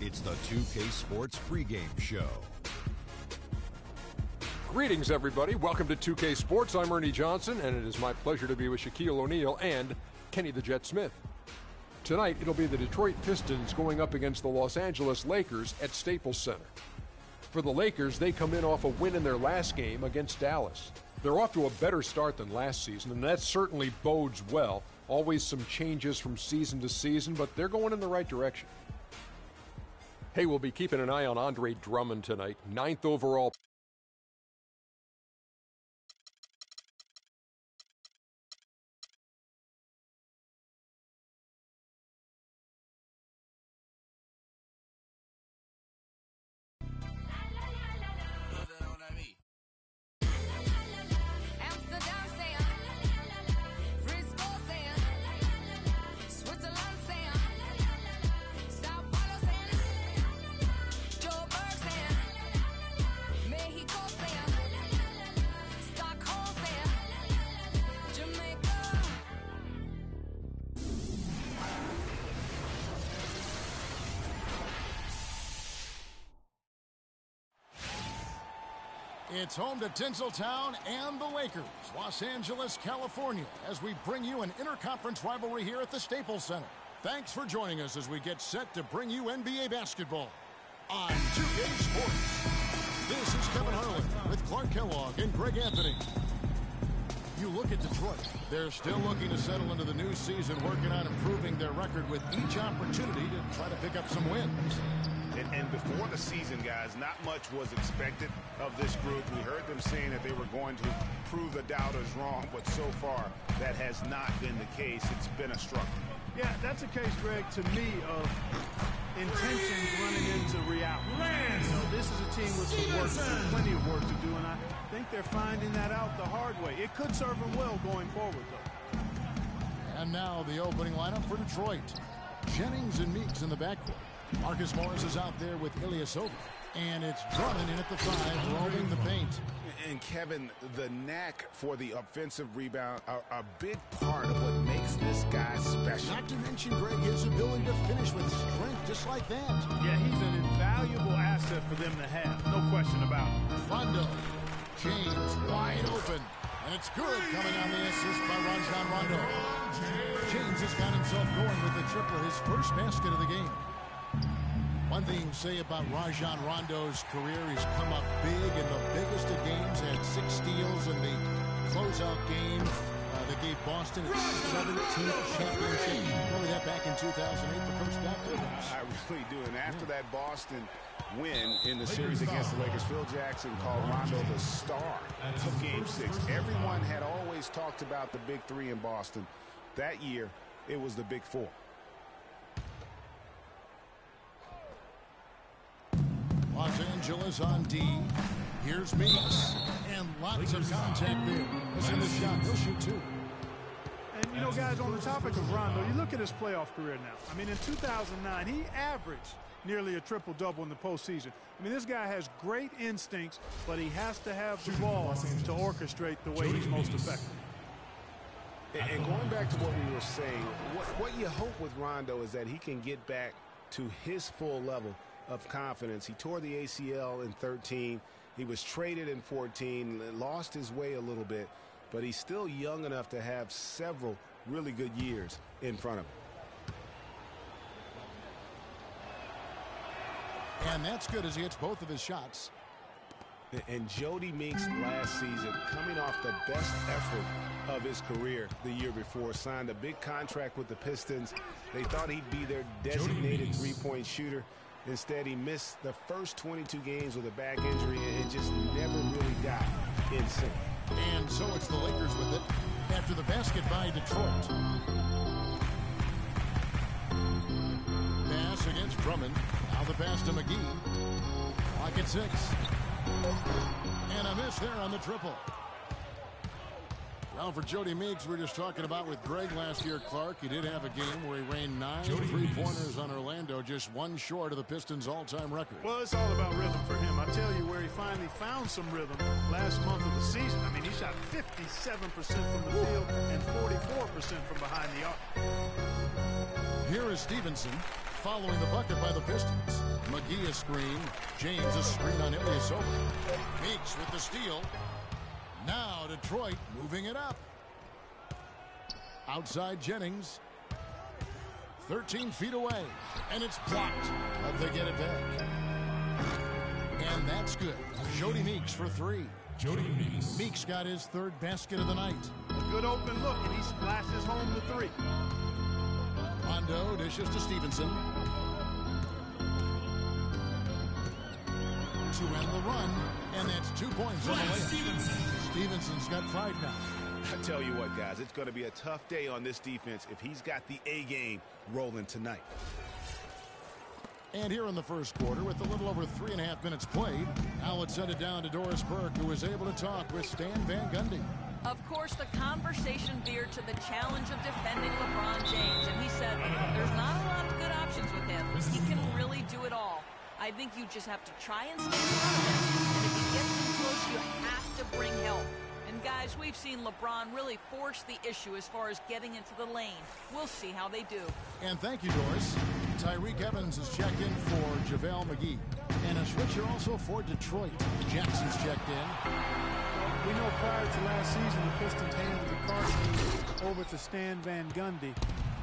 It's the 2K Sports pregame show. Greetings, everybody. Welcome to 2K Sports. I'm Ernie Johnson, and it is my pleasure to be with Shaquille O'Neal and Kenny the Jet Smith. Tonight, it'll be the Detroit Pistons going up against the Los Angeles Lakers at Staples Center. For the Lakers, they come in off a win in their last game against Dallas. They're off to a better start than last season, and that certainly bodes well. Always some changes from season to season, but they're going in the right direction. Hey, we'll be keeping an eye on Andre Drummond tonight, 9th overall. It's home to Tinseltown and the Lakers, Los Angeles, California, as we bring you an interconference rivalry here at the Staples Center. Thanks for joining us as we get set to bring you NBA basketball on 2K Sports. This is Kevin Harlan with Clark Kellogg and Greg Anthony. You look at Detroit. They're still looking to settle into the new season, working on improving their record with each opportunity to try to pick up some wins. And before the season, guys, not much was expected of this group. We heard them saying that they were going to prove the doubters wrong, but so far that has not been the case. It's been a struggle. Yeah, that's a case, Greg, to me, of intentions running into reality. You know, this is a team with some work to do, plenty of work to do, and I think they're finding that out the hard way. It could serve them well going forward, though. And now the opening lineup for Detroit. Jennings and Meeks in the backcourt. Marcus Morris is out there with Ilyasova. And it's Drummond in at the 5, roaming the paint. And Kevin, the knack for the offensive rebound are a big part of what makes this guy special. Not to mention, Greg, his ability to finish with strength just like that. Yeah, he's an invaluable asset for them to have. No question about it. Rondo. James wide open. And it's good coming on the assist by Rajon Rondo. James has got himself going with the triple, his first basket of the game. One thing to say about Rajon Rondo's career, he's come up big in the biggest of games, had 6 steals in the closeout game that gave Boston its 17th championship. Remember that back in 2008 for Coach Doc Rivers. I really do. And after that Boston win in the series against the Lakers, Phil Jackson called Rondo the star of Game 6. Everyone had always talked about the Big Three in Boston. That year, it was the Big Four. Los Angeles on D. Here's Meeks. And lots of contact there. Listen to the shot. He'll shoot 2. And, you know, guys, on the topic of Rondo, you look at his playoff career now. I mean, in 2009, he averaged nearly a triple-double in the postseason. I mean, this guy has great instincts, but he has to have the ball to orchestrate the way he's most effective. And going back to what we were saying, what you hope with Rondo is that he can get back to his full level of confidence. He tore the ACL in 13. He was traded in 14, lost his way a little bit, but he's still young enough to have several really good years in front of him. And that's good as he hits both of his shots. And Jody Meeks last season, coming off the best effort of his career the year before, signed a big contract with the Pistons. They thought he'd be their designated three-point shooter. Instead, he missed the first 22 games with a back injury and just never really got in sync. And so it's the Lakers with it after the basket by Detroit. Pass against Drummond. Now the pass to McGee. Clock at 6. And a miss there on the triple. Well, for Jody Meeks, we were just talking about with Greg last year, Clark. He did have a game where he rained 9 3-pointers on Orlando, just one short of the Pistons' all-time record. Well, it's all about rhythm for him. I tell you where he finally found some rhythm last month of the season. I mean, he shot 57% from the field and 44% from behind the arc. Here is Stevenson following the bucket by the Pistons. McGee a screen. James a screen on Ilyasova. Meeks with the steal. Now Detroit moving it up. Outside Jennings. 13 feet away. And it's blocked. But they get it back. And that's good. Jody Meeks for 3. Jody Meeks. Meeks got his 3rd basket of the night. A good open look, and he splashes home the 3. Rondo dishes to Stevenson. To end the run, and that's 2 points on the layup. Stevenson's got 5 now. I tell you what, guys, it's going to be a tough day on this defense if he's got the A game rolling tonight. And here in the first quarter, with a little over 3.5 minutes played, now let's send it down to Doris Burke, who was able to talk with Stan Van Gundy. Of course, the conversation veered to the challenge of defending LeBron James, and he said there's not a lot of good options with him. He can really do it all. I think you just have to try and stay in front of him, and if he gets too close, you have to bring help. And guys, we've seen LeBron really force the issue as far as getting into the lane. We'll see how they do. And thank you, Doris. Tyreek Evans has checked in for JaVale McGee. And a switcher also for Detroit. Jackson's checked in. We know prior to last season, the Pistons handed the Cardinals over to Stan Van Gundy.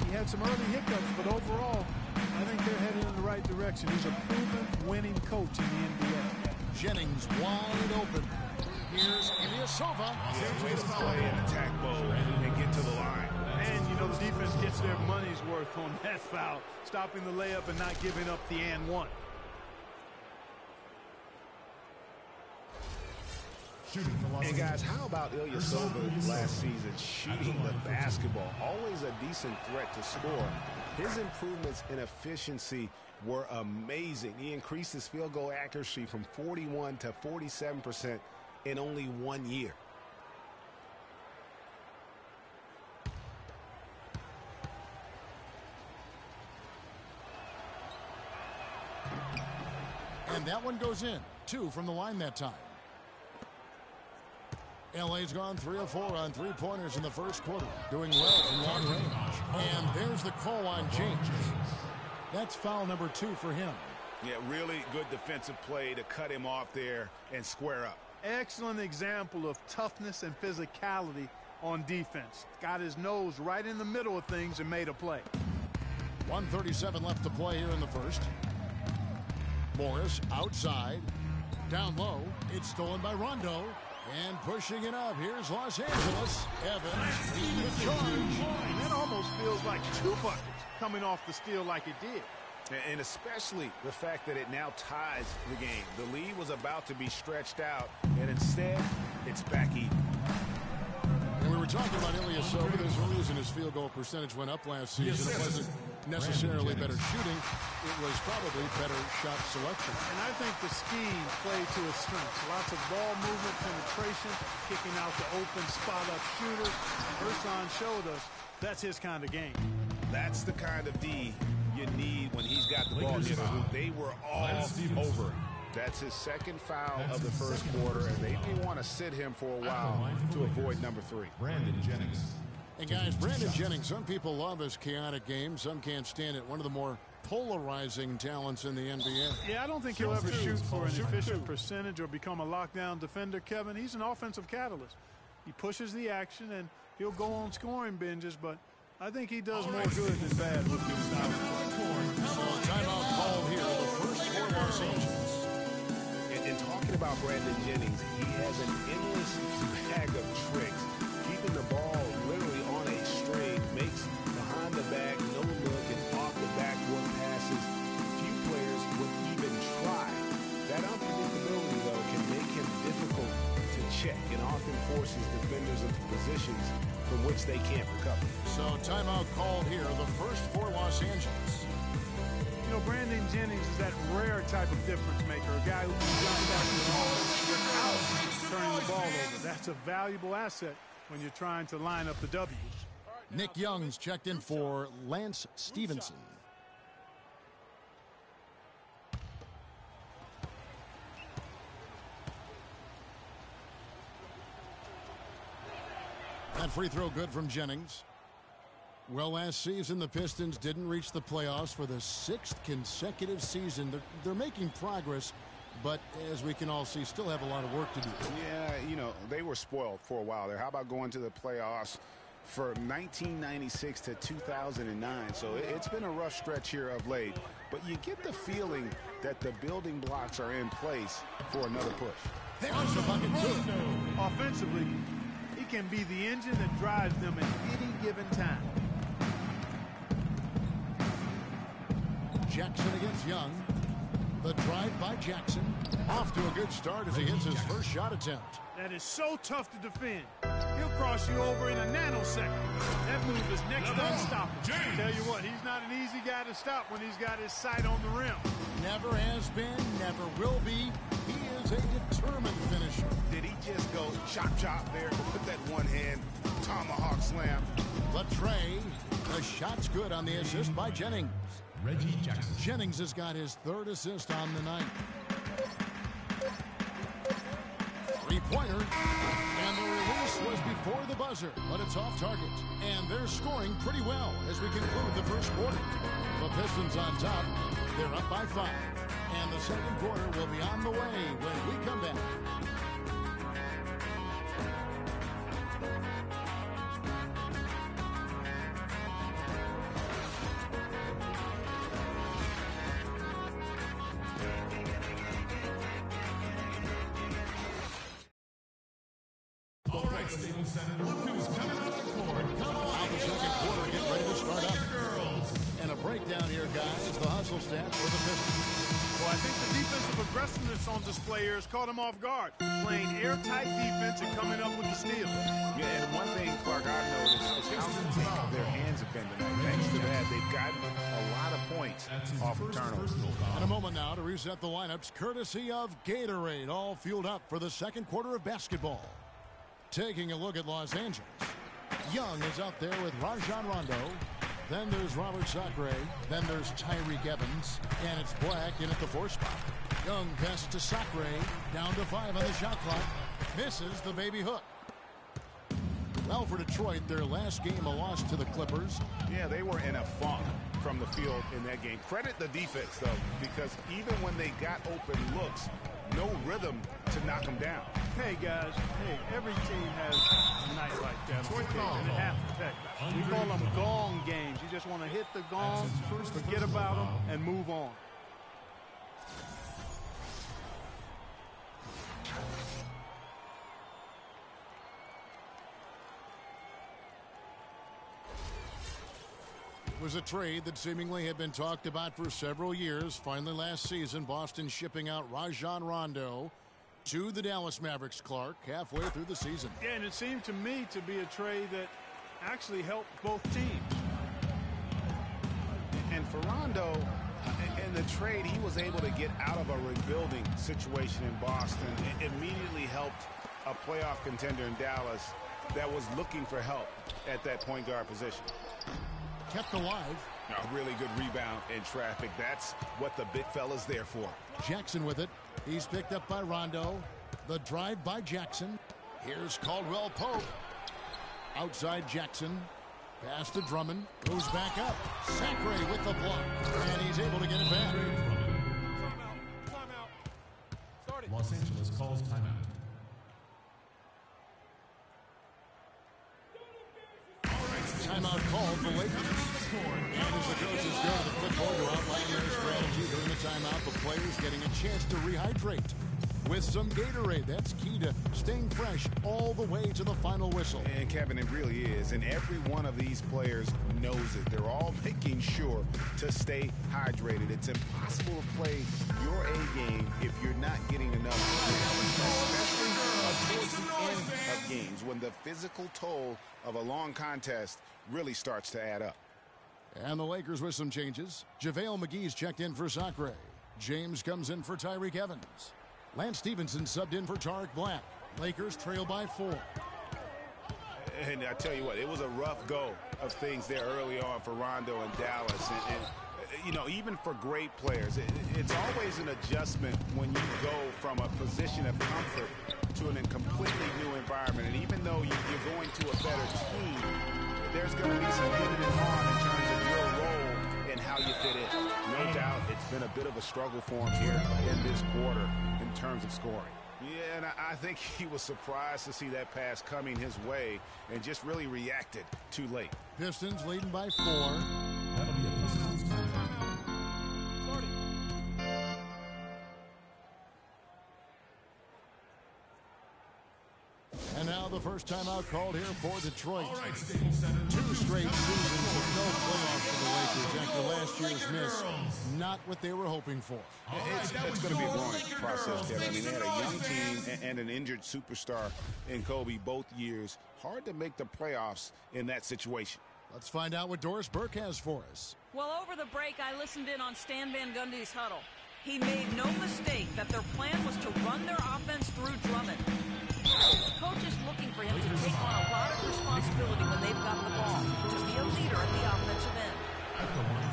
He had some early hiccups, but overall, I think they're headed in the right direction. He's a proven winning coach in the NBA. Jennings wide open. Here's Ilyasova. Yeah, way to play in attack mode and get to the line. And, you know, the defense gets their money's worth on that foul, stopping the layup and not giving up the and one. And guys, how about Ilyasova last season shooting the basketball? Always a decent threat to score. His improvements in efficiency were amazing. He increased his field goal accuracy from 41 to 47% in only 1 year. And that one goes in. 2 from the line that time. LA's gone 3 of 4 on 3-pointers in the first quarter. Doing well from long range. And there's the call on James. That's foul number 2 for him. Yeah, really good defensive play to cut him off there and square up. Excellent example of toughness and physicality on defense. Got his nose right in the middle of things and made a play. 1:37 left to play here in the first. Morris outside. Down low. It's stolen by Rondo. And pushing it up. Here's Los Angeles. Evans leading the charge. That almost feels like 2 buckets coming off the steal like it did. And especially the fact that it now ties the game. The lead was about to be stretched out, and instead, it's back even. And we were talking about Ilyasova. There's a reason his field goal percentage went up last season. It wasn't necessarily better shooting. It was probably better shot selection. And I think the scheme played to his strengths. Lots of ball movement, penetration, kicking out the open spot-up shooters. Ersan showed us that's his kind of game. That's the kind of D you need when he's got the ball. They were all over it. That's his 2nd foul of the first quarter, and they may want to sit him for a while to avoid number 3. Brandon Jennings. And guys, Brandon Jennings, some people love his chaotic game. Some can't stand it. One of the more polarizing talents in the NBA. Yeah, I don't think he'll ever shoot for an efficient percentage or become a lockdown defender, Kevin. He's an offensive catalyst. He pushes the action, and he'll go on scoring binges, but I think he does more good than bad with his style. So timeout called here, the first for Los Angeles. And talking about Brandon Jennings, he has an endless bag of tricks. Keeping the ball literally on a string, makes behind the back, no look, and off the backboard passes. Few players would even try. That unpredictability, though, can make him difficult to check and often forces defenders into positions from which they can't recover. So timeout called here, the first for Los Angeles. You know, Brandon Jennings is that rare type of difference maker, a guy who can jump back and without turning the ball over. That's a valuable asset when you're trying to line up the W. Nick Young's checked in for Lance Stevenson. That free throw good from Jennings. Well, last season the Pistons didn't reach the playoffs for the 6th consecutive season. They're making progress, but as we can all see, still have a lot of work to do. Yeah, you know, they were spoiled for a while there. How about going to the playoffs for 1996 to 2009? So it's been a rough stretch here of late, but you get the feeling that the building blocks are in place for another push. There's the bucket too. Offensively, he can be the engine that drives them at any given time. Jackson against Young. The drive by Jackson. Off to a good start as he hits his first shot attempt. That is so tough to defend. He'll cross you over in a nanosecond. That move is next to unstoppable. Tell you what, he's not an easy guy to stop when he's got his sight on the rim. Never has been, never will be. He is a determined finisher. Did he just go chop chop there with that one hand tomahawk slam? The tray. The shot's good on the assist by Jennings. Reggie Jackson. Jennings has got his 3rd assist on the night. Three-pointer. And the release was before the buzzer, but it's off target. And they're scoring pretty well as we conclude the first quarter. The Pistons on top. They're up by 5. And the second quarter will be on the way when we come back. Look who's coming out the court. Come on. Now the second quarter getting ready to start up. And a breakdown here, guys. The hustle stats for the Pistons. Well, I think the defensive aggressiveness on display here has caught him off guard. Playing airtight defense and coming up with the steal. Yeah, and one thing, Clark, I've noticed is how thick their hands have been tonight. Thanks to that, they've gotten a lot of points off of turnovers. In a moment now to reset the lineups, courtesy of Gatorade, all fueled up for the second quarter of basketball. Taking a look at Los Angeles. Young is out there with Rajon Rondo. Then there's Robert Sacre. Then there's Tyreek Evans. And it's Black in at the 4 spot. Young passes to Sacre. Down to 5 on the shot clock. Misses the baby hook. Well, for Detroit, their last game a loss to the Clippers. Yeah, they were in a funk from the field in that game. Credit the defense, though, because even when they got open looks, no rhythm to knock them down. Hey, guys. Hey, every team has a night like that. And it has to protect. We call them gong games. You just want to hit the gong, forget about them, and move on. It was a trade that seemingly had been talked about for several years. Finally last season, Boston shipping out Rajon Rondo to the Dallas Mavericks, Clark, halfway through the season. Yeah, and it seemed to me to be a trade that actually helped both teams. And for Rondo, in the trade, he was able to get out of a rebuilding situation in Boston. It immediately helped a playoff contender in Dallas that was looking for help at that point guard position. Kept alive. A really good rebound in traffic. That's what the big fella's there for. Jackson with it. He's picked up by Rondo. The drive by Jackson. Here's Caldwell Pope. Outside Jackson. Pass to Drummond. Goes back up. Sacre with the block. And he's able to get it back. Timeout. Los Angeles calls timeout. Timeout called the Lakers. And as the coaches go to the clipboard to outline their strategy during the timeout, the players getting a chance to rehydrate with some Gatorade. That's key to staying fresh all the way to the final whistle. And Kevin, it really is. And every one of these players knows it. They're all making sure to stay hydrated. It's impossible to play your A game if you're not getting enough, especially towards the end of games when the physical toll of a long contest really starts to add up. And the Lakers with some changes. JaVale McGee's checked in for Sacre. James comes in for Tyreek Evans. Lance Stevenson subbed in for Tariq Black. Lakers trail by 4. And I tell you what, it was a rough go of things there early on for Rondo and Dallas. And you know, even for great players, it's always an adjustment when you go from a position of comfort to a completely new environment. And even though you're going to a better team, there's going to be some hidden and on in terms of your role and how you fit in. No doubt it's been a bit of a struggle for him here in this quarter in terms of scoring. Yeah, and I think he was surprised to see that pass coming his way and just really reacted too late. Pistons leading by 4. That'll be a Pistons timeout. And now the first timeout called here for Detroit. All right, Staples Center. 2 straight seasons with no playoffs for the Lakers after last year's miss. Not what they were hoping for. It's going to be a growing process, Kevin. I mean, they had a young team and an injured superstar in Kobe both years. Hard to make the playoffs in that situation. Let's find out what Doris Burke has for us. Well, over the break, I listened in on Stan Van Gundy's huddle. He made no mistake that their plan was to run their offense through Drummond. The coach is looking for him to take on a lot of responsibility when they've got the ball, to be a leader at the offensive end.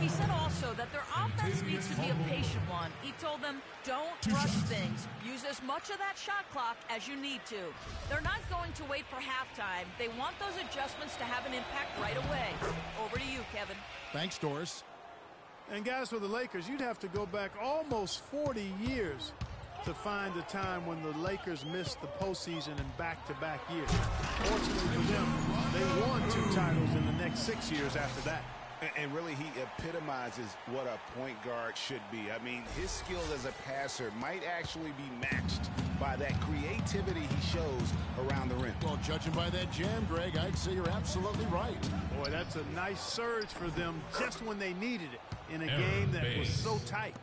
He said also that their offense needs to be a patient one. He told them, don't rush things. Use as much of that shot clock as you need to. They're not going to wait for halftime. They want those adjustments to have an impact right away. Over to you, Kevin. Thanks, Doris. And guys, for the Lakers, you'd have to go back almost 40 years to find a time when the Lakers missed the postseason in back-to-back years. Fortunately for them, they won 2 titles in the next 6 years after that. And really, he epitomizes what a point guard should be. I mean, his skill as a passer might actually be matched by that creativity he shows around the rim. Well, judging by that jam, Greg, I'd say you're absolutely right. Boy, that's a nice surge for them just when they needed it in a game that was so tight.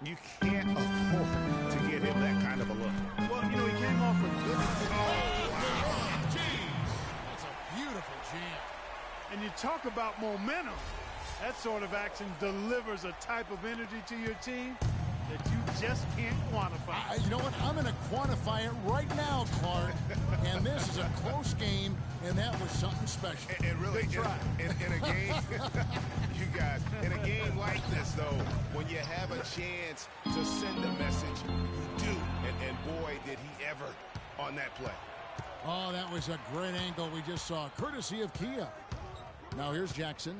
You can't afford to give him that kind of a look. Well, you know, he came off a good... That's a beautiful jam. And you talk about momentum. That sort of action delivers a type of energy to your team that you just can't quantify. You know what? I'm going to quantify it right now, Clark. And this is a close game, and that was something special. And really, in a game, you guys, in a game like this, though, when you have a chance to send a message, you do. And boy, did he ever on that play. Oh, that was a great angle we just saw, courtesy of Kia. Now here's Jackson.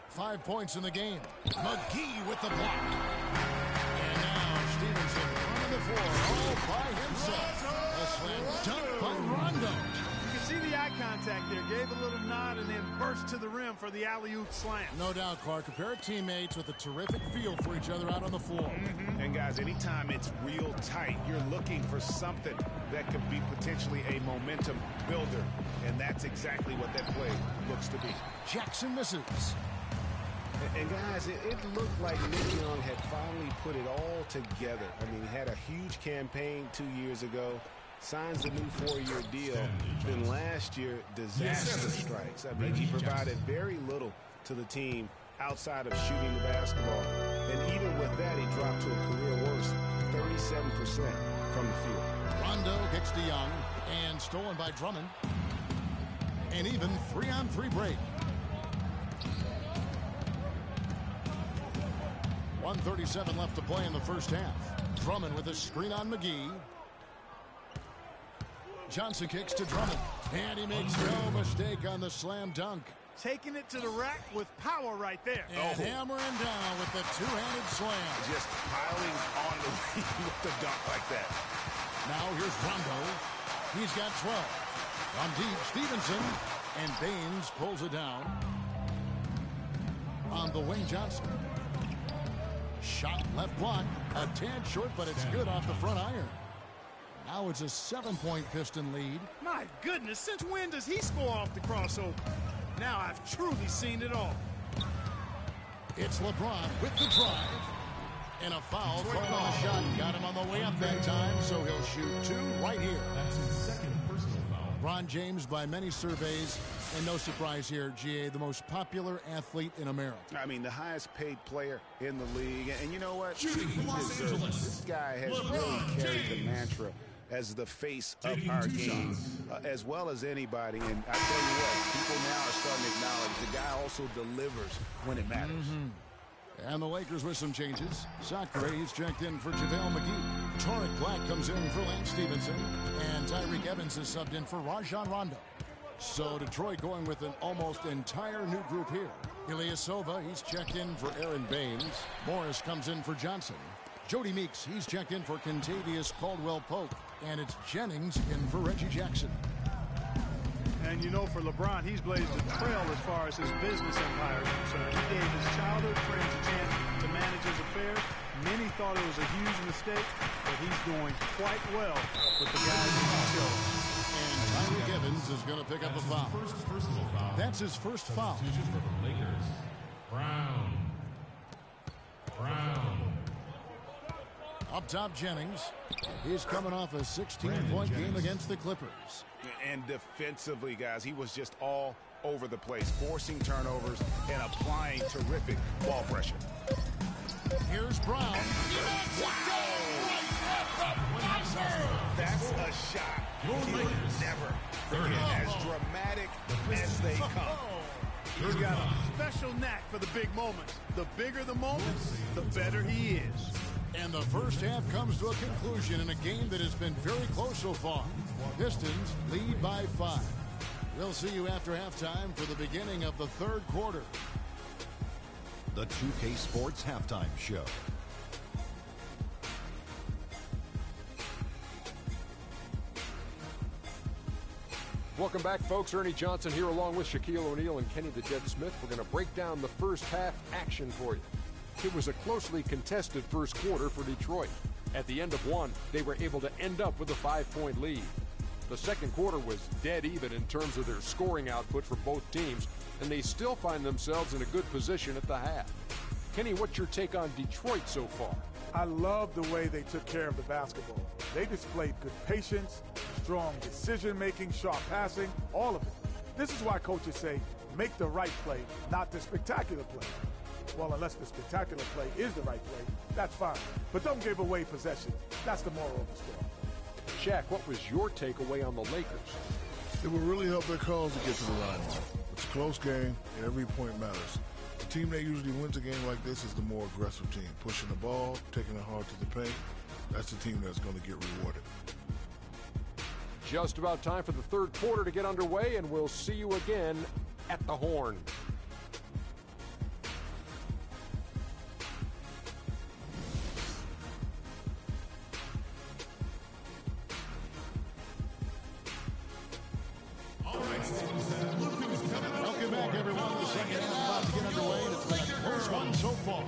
5 points in the game. McGee with the block. And now Stevenson on the floor all by himself. A slam dunk by Rondo. You can see the eye contact there. Gave a little nod and then burst to the rim for the alley-oop slam. No doubt, Clark. A pair of teammates with a terrific feel for each other out on the floor. And guys, anytime it's real tight, you're looking for something that could be potentially a momentum builder. And that's exactly what that play looks to be. Jackson misses. And guys, it looked like Nick Young had finally put it all together. I mean, he had a huge campaign 2 years ago, signs a new 4-year deal. Then last year, disaster strikes. I mean, he provided very little to the team outside of shooting the basketball. And even with that, he dropped to a career worst 37% from the field. Rondo kicks to Young and stolen by Drummond. An even 3-on-3 break. 1:37 left to play in the first half. Drummond with a screen on McGee. Johnson kicks to Drummond. And he makes no mistake on the slam dunk. Taking it to the rack with power right there. And hammering down with the two-handed slam. Just piling on the lead with the dunk like that. Now here's Rondo. He's got 12. On deep, Stevenson. And Baines pulls it down. On the wing, Johnson. Shot left block. A tad short, but it's good off the front iron. Now it's a 7-point Piston lead. My goodness, since when does he score off the crossover? Now I've truly seen it all. It's LeBron with the drive. And a foul called on the shot. Got him on the way up that time, so he'll shoot 2 right here. That's his second personal foul. LeBron James, by many surveys, and no surprise here, GA, the most popular athlete in America. I mean, the highest paid player in the league. And you know what? Shooting He Los deserves it. Angeles. This guy has LeBron really carried James. the mantra as the face of our game, as well as anybody. And I tell you what, people now are starting to acknowledge the guy also delivers when it matters. And the Lakers with some changes. Sakura, he's checked in for JaVale McGee. Torrek Black comes in for Lance Stevenson. And Tyreek Evans is subbed in for Rajon Rondo. So Detroit going with an almost entire new group here. Ilyasova, he's checked in for Aaron Baines. Morris comes in for Johnson. Jody Meeks, he's checked in for Kentavious Caldwell-Pope. And it's Jennings in for Reggie Jackson. And you know, for LeBron, he's blazed a trail as far as his business empire is concerned. He gave his childhood friends a chance to manage his affairs. Many thought it was a huge mistake, but he's doing quite well with the guys he chose. And Tyreek Evans is going to pick up a foul. First personal foul. That's his first foul. Substitution for the Lakers. Brown. Up top, Jennings. He's coming off a 16-point game against the Clippers. And defensively, guys, he was just all over the place, forcing turnovers and applying terrific ball pressure. Here's Brown. That's a shot you would never forget, as dramatic as they come. He's got a special knack for the big moments. The bigger the moments, the better he is. And the first half comes to a conclusion in a game that has been very close so far. Pistons lead by 5. We'll see you after halftime for the beginning of the third quarter. The 2K Sports Halftime Show. Welcome back, folks. Ernie Johnson here along with Shaquille O'Neal and Kenny the Jet Smith. We're going to break down the first half action for you. It was a closely contested first quarter for Detroit. At the end of one, they were able to end up with a 5-point lead. The second quarter was dead even in terms of their scoring output for both teams, and they still find themselves in a good position at the half. Kenny, what's your take on Detroit so far? I love the way they took care of the basketball. They displayed good patience, strong decision-making, sharp passing, all of it. This is why coaches say, make the right play, not the spectacular play. Well, unless the spectacular play is the right play, that's fine. But don't give away possession. That's the moral of the story. Shaq, what was your takeaway on the Lakers? It will really help their cause to get to the line. It's a close game, and every point matters. The team that usually wins a game like this is the more aggressive team, pushing the ball, taking it hard to the paint. That's the team that's going to get rewarded. Just about time for the third quarter to get underway, and we'll see you again at the Horn. Welcome back, everyone. The second half about to get underway, and it's been a close one so far.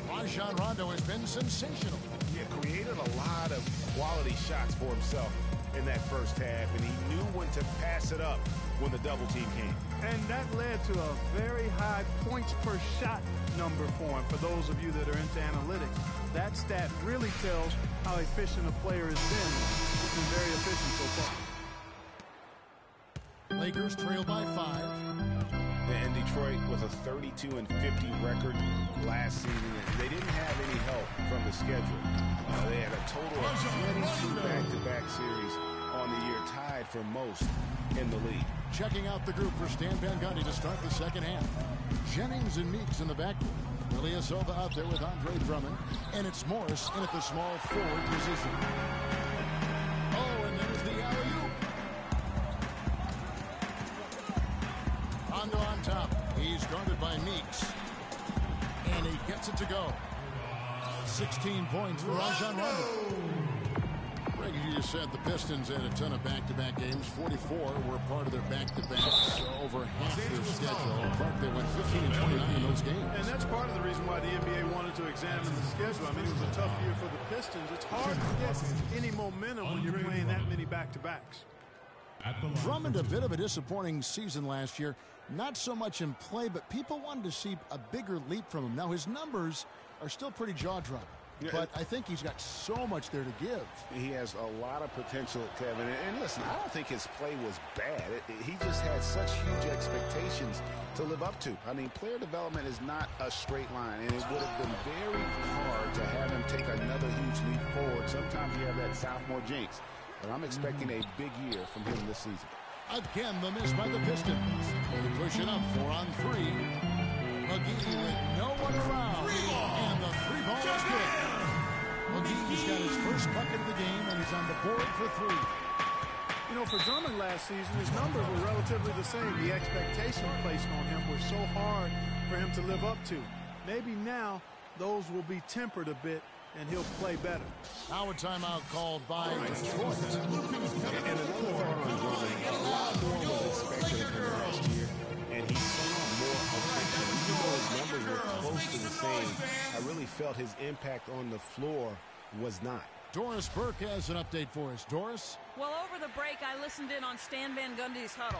Rajon Rondo has been sensational. Yeah, created a lot of quality shots for himself in that first half, and he knew when to pass it up when the double team came. And that led to a very high points per shot number for him. For those of you that are into analytics, that stat really tells how efficient a player has been. He's been very efficient so far. Lakers trail by 5. And Detroit was a 32-50 record last season. They didn't have any help from the schedule. They had a total of 22 back-to-back series on the year, tied for most in the league. Checking out the group for Stan Van Gundy to start the second half. Jennings and Meeks in the backcourt. Ilyasova out there with Andre Drummond. And it's Morris in at the small forward position. Oh, and there's the alley-oop. Rondo on top. He's guarded by Meeks. And he gets it to go. 16 points for Rajon Rondo. Greg, you just said the Pistons had a ton of back-to-back games. 44 were part of their back-to-backs over half their schedule. In fact, they went 15 and 29 in those games. And that's part of the reason why the NBA wanted to examine the schedule. I mean, it was a tough year for the Pistons. It's hard to get any momentum when you're playing that many back-to-backs. Drummond, a bit of a disappointing season last year. Not so much in play, but people wanted to see a bigger leap from him. Now, his numbers are still pretty jaw-dropping. But I think he's got so much there to give. He has a lot of potential, Kevin. And listen, I don't think his play was bad. He just had such huge expectations to live up to. I mean, player development is not a straight line, and it would have been very hard to have him take another huge leap forward. Sometimes you have that sophomore jinx. but I'm expecting a big year from him this season. Again, the miss by the Pistons. They push it up 4 on 3. McGee with no one around. And the 3-ball is good. McGee's got his first bucket of the game, and he's on the board for 3. You know, for Drummond last season, his numbers were relatively the same. The expectation placed on him was so hard for him to live up to. Maybe now those will be tempered a bit, and he'll play better. Now a timeout called by Detroit. And another thought on Drummond, a lot more was expected of him last year, and he saw more attention. Even though his numbers were close to the same, I really felt his impact on the floor was not. Doris Burke has an update for us. Doris? Well, over the break, I listened in on Stan Van Gundy's huddle.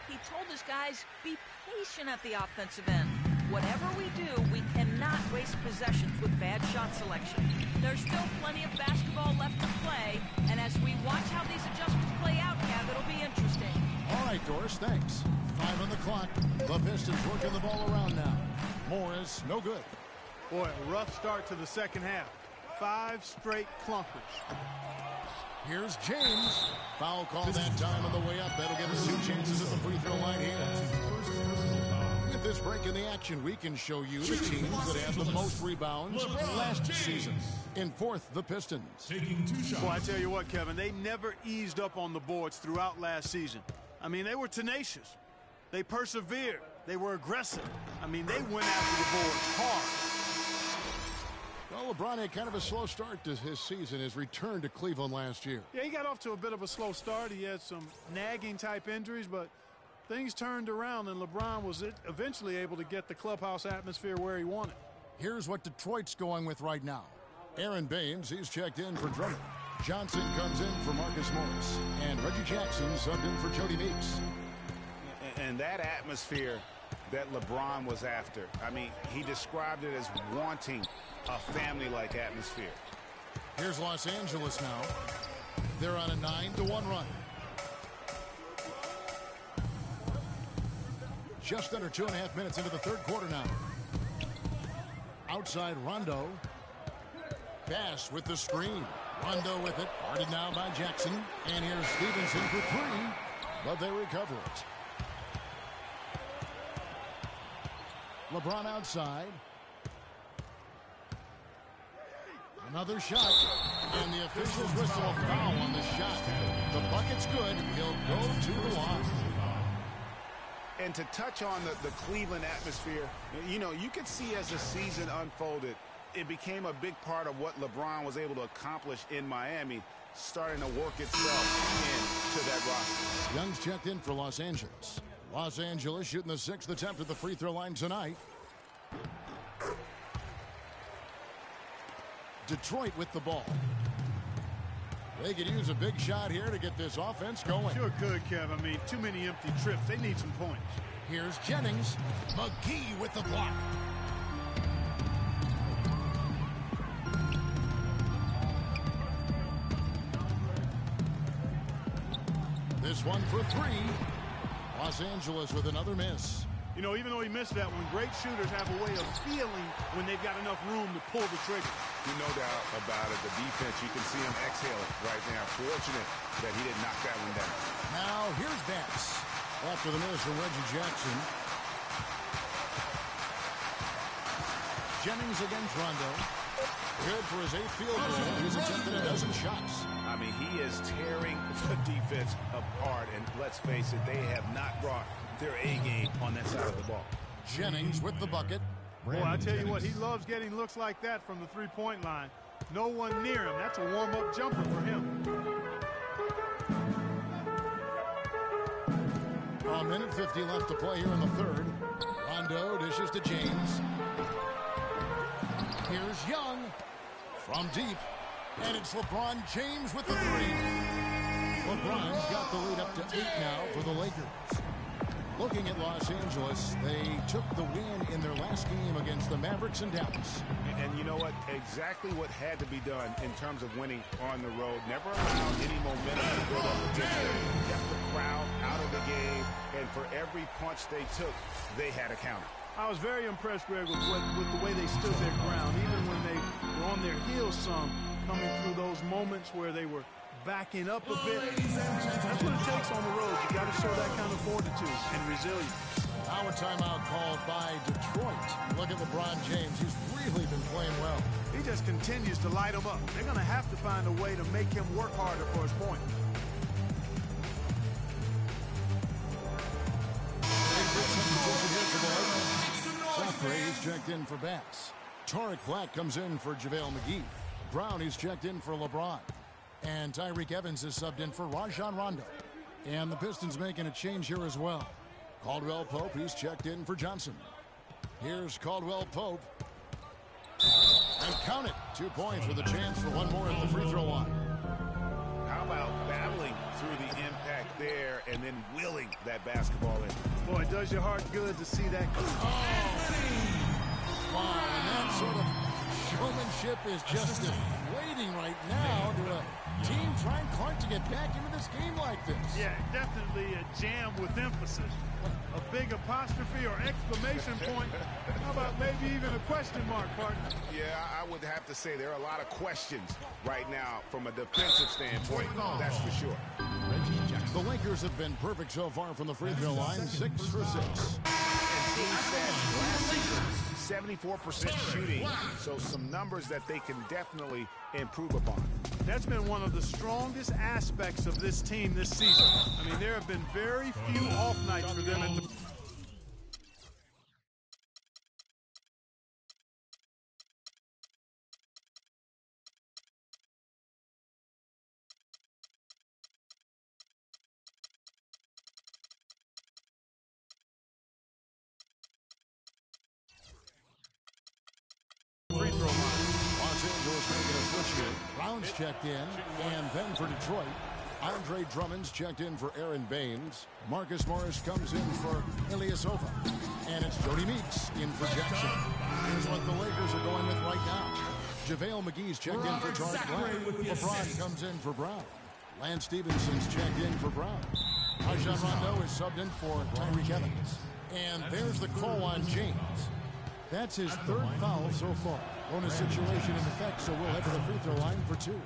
He told his guys, be patient at the offensive end. Whatever we do, we cannot waste possessions with bad shot selection. There's still plenty of basketball left to play, and as we watch how these adjustments play out, Cav, it'll be interesting. All right, Doris, thanks. 5 on the clock. The Pistons working the ball around now. Morris, no good. Boy, a rough start to the second half. 5 straight clunkers. Here's James. Foul call that time on the way up. That'll give us 2 chances at the free throw line here. With this break in the action, we can show you the teams that had the most rebounds last season. In 4th, the Pistons. Taking 2 shots. Well, I tell you what, Kevin, they never eased up on the boards throughout last season. I mean, they were tenacious. They persevered. They were aggressive. I mean, they went after the boards hard. Well, LeBron had kind of a slow start to his season, his return to Cleveland last year. Yeah, he got off to a bit of a slow start. He had some nagging type injuries, but things turned around, and LeBron was eventually able to get the clubhouse atmosphere where he wanted. Here's what Detroit's going with right now. Aaron Baines, he's checked in for Drummond. Johnson comes in for Marcus Morris. And Reggie Jackson subbed in for Jody Meeks. And that atmosphere that LeBron was after, I mean, he described it as wanting a family-like atmosphere. Here's Los Angeles now. They're on a 9-1 run. Just under 2.5 minutes into the third quarter now. Outside Rondo. Pass with the screen. Rondo with it. Guarded now by Jackson. And here's Stevenson for 3. But they recover it. LeBron outside. Another shot. And the officials whistle a foul on the shot. The bucket's good. He'll go to the line. And to touch on the Cleveland atmosphere, you know, you could see as the season unfolded, it became a big part of what LeBron was able to accomplish in Miami, starting to work itself into that roster. Young's checked in for Los Angeles. Los Angeles shooting the 6th attempt at the free throw line tonight. Detroit with the ball. They could use a big shot here to get this offense going. Sure could, Kev. I mean, too many empty trips. They need some points. Here's Jennings. McGee with the block. This one for 3. Los Angeles with another miss. You know, even though he missed that one, great shooters have a way of feeling when they've got enough room to pull the trigger. No doubt about it. The defense, you can see him exhaling right now. Fortunate that he didn't knock that one down. Now, here's Bass. After the miss from Reggie Jackson. Jennings against Rondo. Good for his 8th field goal. He's attempted a dozen shots. I mean, he is tearing the defense apart. And let's face it, they have not brought their A-game on that side of the ball. Jennings with the bucket. Boy, I tell you what, he loves getting looks like that from the three-point line. No one near him. That's a warm-up jumper for him. A minute 50 left to play here in the third. Rondo dishes to James. Here's Young from deep. And it's LeBron James with the 3. LeBron's got the lead up to 8 now for the Lakers. Looking at Los Angeles, they took the win in their last game against the Mavericks in Dallas. And you know what? Exactly what had to be done in terms of winning on the road. Never allowed any momentum to build up against them. Kept the crowd out of the game, and for every punch they took, they had a counter. I was very impressed, Greg, with the way they stood their ground, even when they were on their heels some, coming through those moments where they were backing up a bit. That's what it takes on the road. You got to show that kind of fortitude and resilience. Now a timeout called by Detroit. Look at LeBron James. He's really been playing well. He just continues to light them up. They're going to have to find a way to make him work harder for his point. Seth Graves checked in for Bass. Tarek Black comes in for JaVale McGee. Brown, he's checked in for LeBron. And Tyreek Evans is subbed in for Rajon Rondo. And the Pistons making a change here as well. Caldwell Pope, he's checked in for Johnson. Here's Caldwell Pope. And count it. 2 points with a chance for one more at the free throw line. How about battling through the impact there and then willing that basketball in? Boy, it does your heart good to see that. Wow, and that sort of showmanship is just deflating right now to a team trying Clark to get back into this game like this. Yeah, definitely a jam with emphasis. A big apostrophe or exclamation point. How about maybe even a question mark, partner? Yeah, I would have to say there are a lot of questions right now from a defensive standpoint. That's for sure. The Lakers have been perfect so far from the free throw line, 6 for 6. And team stats last season, 74% shooting. So some numbers that they can definitely improve upon. That's been one of the strongest aspects of this team this season. I mean, there have been very few off nights for them at the free throw line. Los Angeles making a switch here. Brown's checked in, and then for Detroit, Andre Drummond's checked in for Aaron Baines. Marcus Morris comes in for Ilyasova. And it's Jody Meeks in for Jackson. Here's what the Lakers are going with right now. JaVale McGee's checked in for Tarek Black. LeBron comes in for Brown. Lance Stephenson's checked in for Brown. Rajon Rondo is subbed in for Tyreek Evans. And there's the call on James. That's his third foul so far. Bonus situation in effect, so we'll head to the free throw line for 2.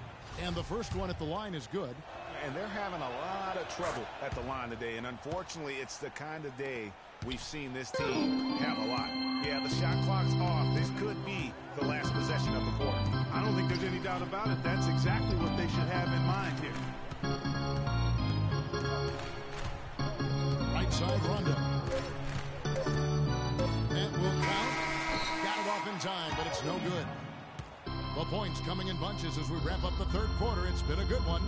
And the first one at the line is good. And they're having a lot of trouble at the line today. And unfortunately, it's the kind of day we've seen this team have a lot. Yeah, the shot clock's off. This could be the last possession of the quarter. I don't think there's any doubt about it. That's exactly what they should have in mind here. Right side, Rondo. That will count. Got it off in time, but it's no good. The points coming in bunches as we wrap up the third quarter. It's been a good one.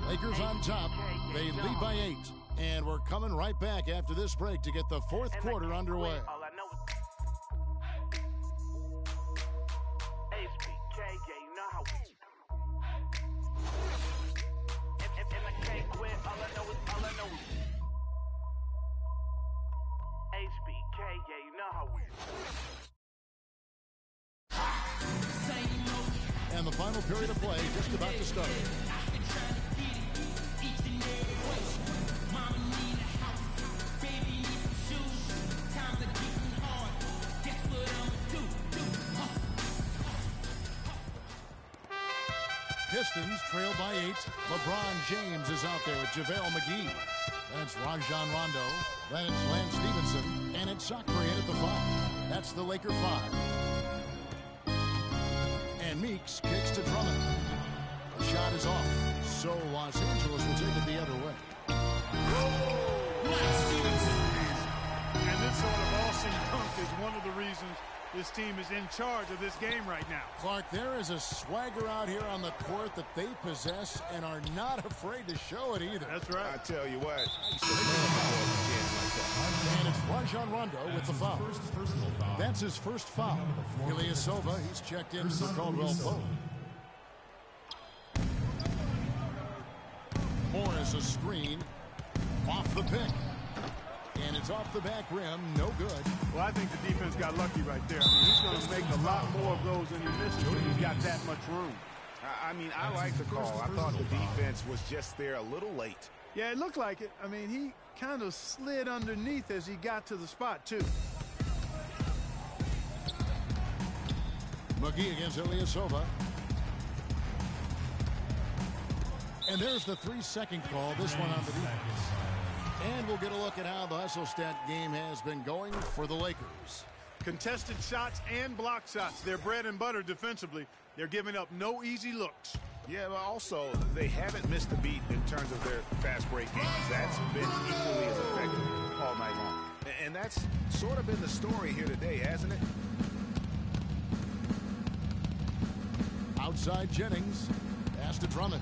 Lakers on top. They lead by 8. And we're coming right back after this break to get the fourth quarter underway. And the final period of play just about to start. Pistons trail by 8. LeBron James is out there with JaVale McGee. That's Rajon Rondo. Then it's Lance Stevenson. And it's Sakri at the 5. That's the Laker 5. And Meeks kicks to Drummond. The shot is off. So Los Angeles will take it the other way. And this sort of awesome dunk is one of the reasons this team is in charge of this game right now. Clark, there is a swagger out here on the court that they possess and are not afraid to show it either. That's right. I tell you what. And it's Rajon Rondo with the foul. That's his first foul. Ilyasova, he's checked in for Caldwell Pope. Morris a screen. Off the pick. And it's off the back rim. No good. Well, I think the defense got lucky right there. I mean, he's going to make a lot more of those than he misses when he's got that much room. I mean, I like the call. I thought the defense was just there a little late. Yeah, it looked like it. I mean, he kind of slid underneath as he got to the spot, too. McGee against Ilyasova. And there's the 3-second call. This one on the defense. And we'll get a look at how the hustle stat game has been going for the Lakers. Contested shots and block shots. They're bread and butter defensively. They're giving up no easy looks. Yeah, but also they haven't missed a beat in terms of their fast break games. That's been equally as effective all night long. And that's sort of been the story here today, hasn't it? Outside Jennings. Pass to Drummond.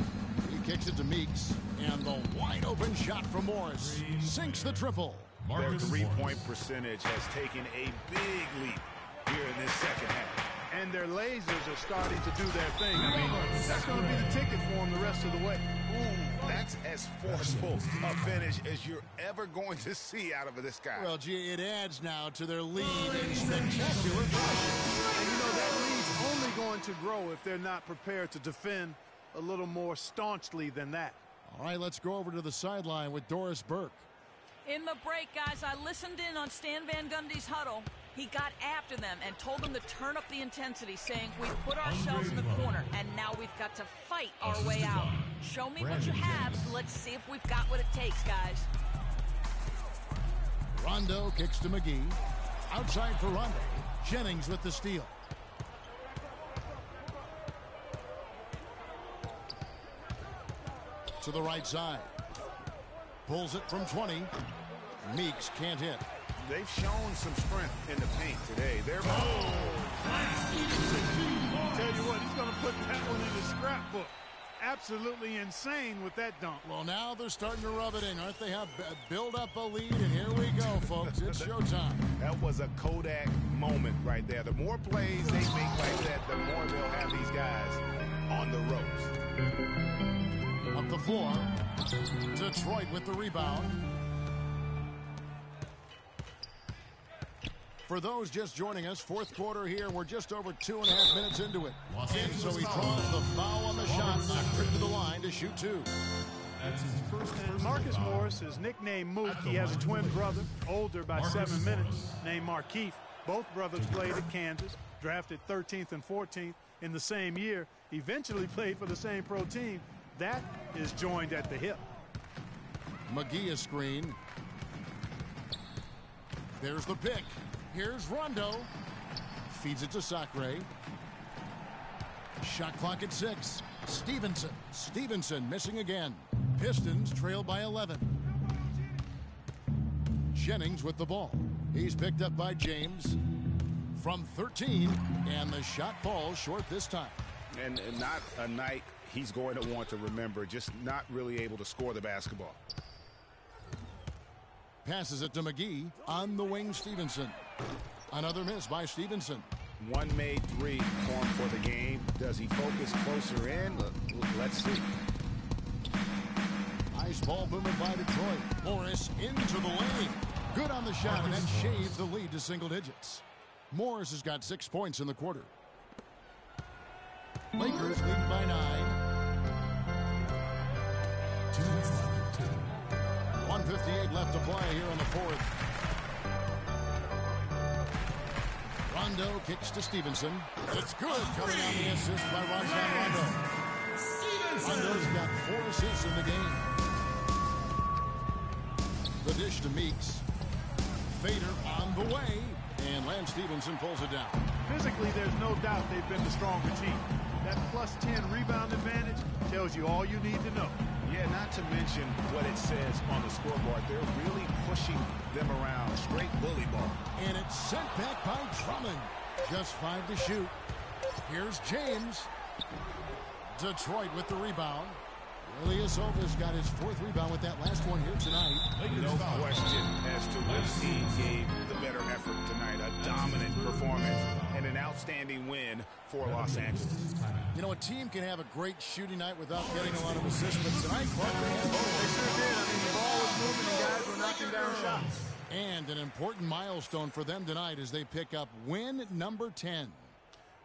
He kicks it to Meeks. And the wide open shot from Morris sinks the triple. Their three-point percentage has taken a big leap here in this second half. And their lasers are starting to do their thing. I mean, that's going to be the ticket for them the rest of the way. Ooh, that's as forceful a finish as you're ever going to see out of this guy. Well, gee, it adds now to their lead in spectacular fashion. And you know, that lead's only going to grow if they're not prepared to defend a little more staunchly than that. All right, let's go over to the sideline with Doris Burke. In the break, guys, I listened in on Stan Van Gundy's huddle. He got after them and told them to turn up the intensity, saying we've put ourselves in the corner, and now we've got to fight our way out. Show me what you have. Let's see if we've got what it takes, guys. Rondo kicks to McGee. Outside for Rondo. Jennings with the steal. To the right side. Pulls it from 20. Meeks can't hit. They've shown some strength in the paint today. They're Tell you what, he's going to put that one in the scrapbook. Absolutely insane with that dunk. Well, now they're starting to rub it in, aren't they? Have build up a lead, and here we go, folks. It's showtime. That was a Kodak moment right there. The more plays they make like that, the more they'll have these guys on the ropes. Up the floor. Detroit with the rebound. For those just joining us, fourth quarter here. We're just over 2.5 minutes into it. And so he draws the foul on the shot, knocked it to the line to shoot two. That's his first Marcus Morris is nicknamed Mook. He has a twin brother, older by 7 minutes, named Markeith. Both brothers played at Kansas, drafted 13th and 14th in the same year, eventually played for the same pro team. That is joined at the hip. McGee a screen. There's the pick. Here's Rondo. Feeds it to Sacre. Shot clock at 6. Stevenson missing again. Pistons trail by 11. Jennings with the ball. He's picked up by James from 13, and the shot falls short this time. And not a night he's going to want to remember, just not really able to score the basketball. Passes it to McGee. On the wing, Stevenson. Another miss by Stevenson. One made three form for the game. Does he focus closer in? Let's see. Nice ball movement by Detroit. Morris into the lane. Good on the shot, and that shaves the lead to single digits. Morris has got 6 points in the quarter. Lakers leading by 9. 1:58 left to play here in the fourth. Rondo kicks to Stevenson. It's good, coming on the assist by Rajon Rondo. Rondo's got 4 assists in the game. The dish to Meeks. Fader on the way, and Lance Stevenson pulls it down. Physically, there's no doubt they've been the stronger team. That plus 10 rebound advantage tells you all you need to know. Yeah, not to mention what it says on the scoreboard. They're really pushing them around. Straight bully ball. And it's sent back by Drummond. Just 5 to shoot. Here's James. Detroit with the rebound. Ilyasova's got his 4th rebound with that last one here tonight. No question as to which team gave the better effort tonight. A dominant performance and an outstanding win for Los Angeles. You know, a team can have a great shooting night without getting a lot of assists, but tonight, Clark, they had both. They sure did. I mean, the ball was moving and guys were knocking down shots. And an important milestone for them tonight as they pick up win number 10.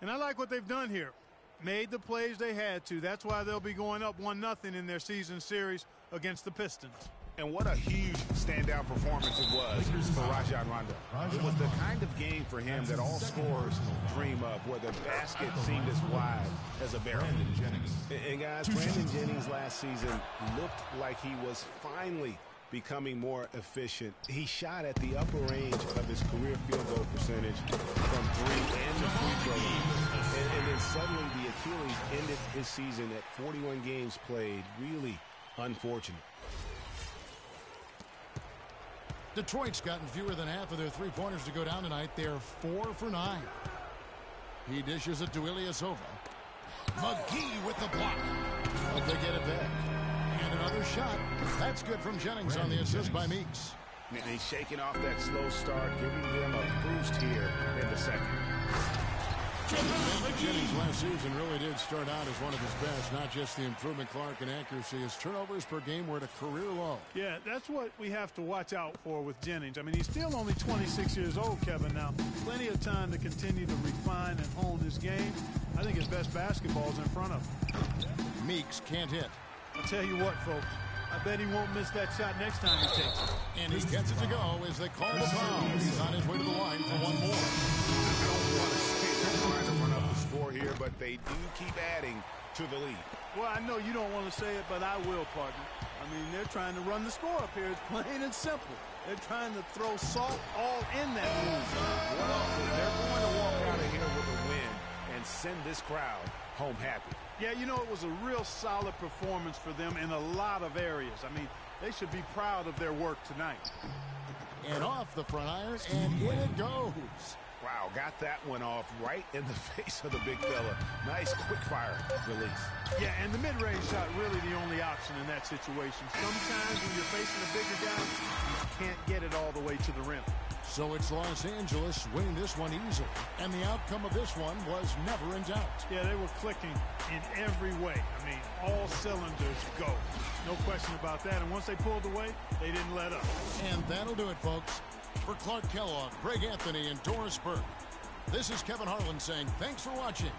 And I like what they've done here. Made the plays they had to. That's why they'll be going up 1-0 in their season series against the Pistons. And what a huge standout performance it was for Rajon Rondo. It was the kind of game for him that all scorers dream of, where the basket seemed as wide as a barrel. And guys, Brandon Jennings last season looked like he was finally becoming more efficient. He shot at the upper range of his career field goal percentage from three and the free throw line. And then suddenly the Achilles ended his season at 41 games played. Really unfortunate. Detroit's gotten fewer than half of their three-pointers to go down tonight. They're 4 for 9. He dishes it to Ilyasova. McGee with the block. But they get it back. And another shot. That's good from Jennings on the assist by Meeks. And he's shaking off that slow start, giving them a boost here in the second. Jennings last season really did start out as one of his best. Not just the improvement, Clark, in accuracy. His turnovers per game were at a career low. Yeah, that's what we have to watch out for with Jennings. I mean, he's still only 26 years old, Kevin. Now, plenty of time to continue to refine and hone his game. I think his best basketball is in front of him. Meeks can't hit. I'll tell you what, folks. I bet he won't miss that shot next time he takes it. And he gets it to go as they call the foul. He's on his way to the line for one more. I don't want to say they're trying to run up the score here, but they do keep adding to the lead. Well, I know you don't want to say it, but I will, partner. I mean, they're trying to run the score up here. It's plain and simple. They're trying to throw salt all in that move. Well, they're going to walk out of here with a win and send this crowd home happy. Yeah, you know, it was a real solid performance for them in a lot of areas. I mean, they should be proud of their work tonight. And off the front iron, and in it goes. Wow, got that one off right in the face of the big fella. Nice quick fire release. Yeah, and the mid-range shot really the only option in that situation. Sometimes when you're facing a bigger guy, you can't get it all the way to the rim. So it's Los Angeles winning this one easily. And the outcome of this one was never in doubt. Yeah, they were clicking in every way. I mean, all cylinders go. No question about that. And once they pulled away, they didn't let up. And that'll do it, folks. For Clark Kellogg, Greg Anthony, and Doris Burke, this is Kevin Harlan saying thanks for watching.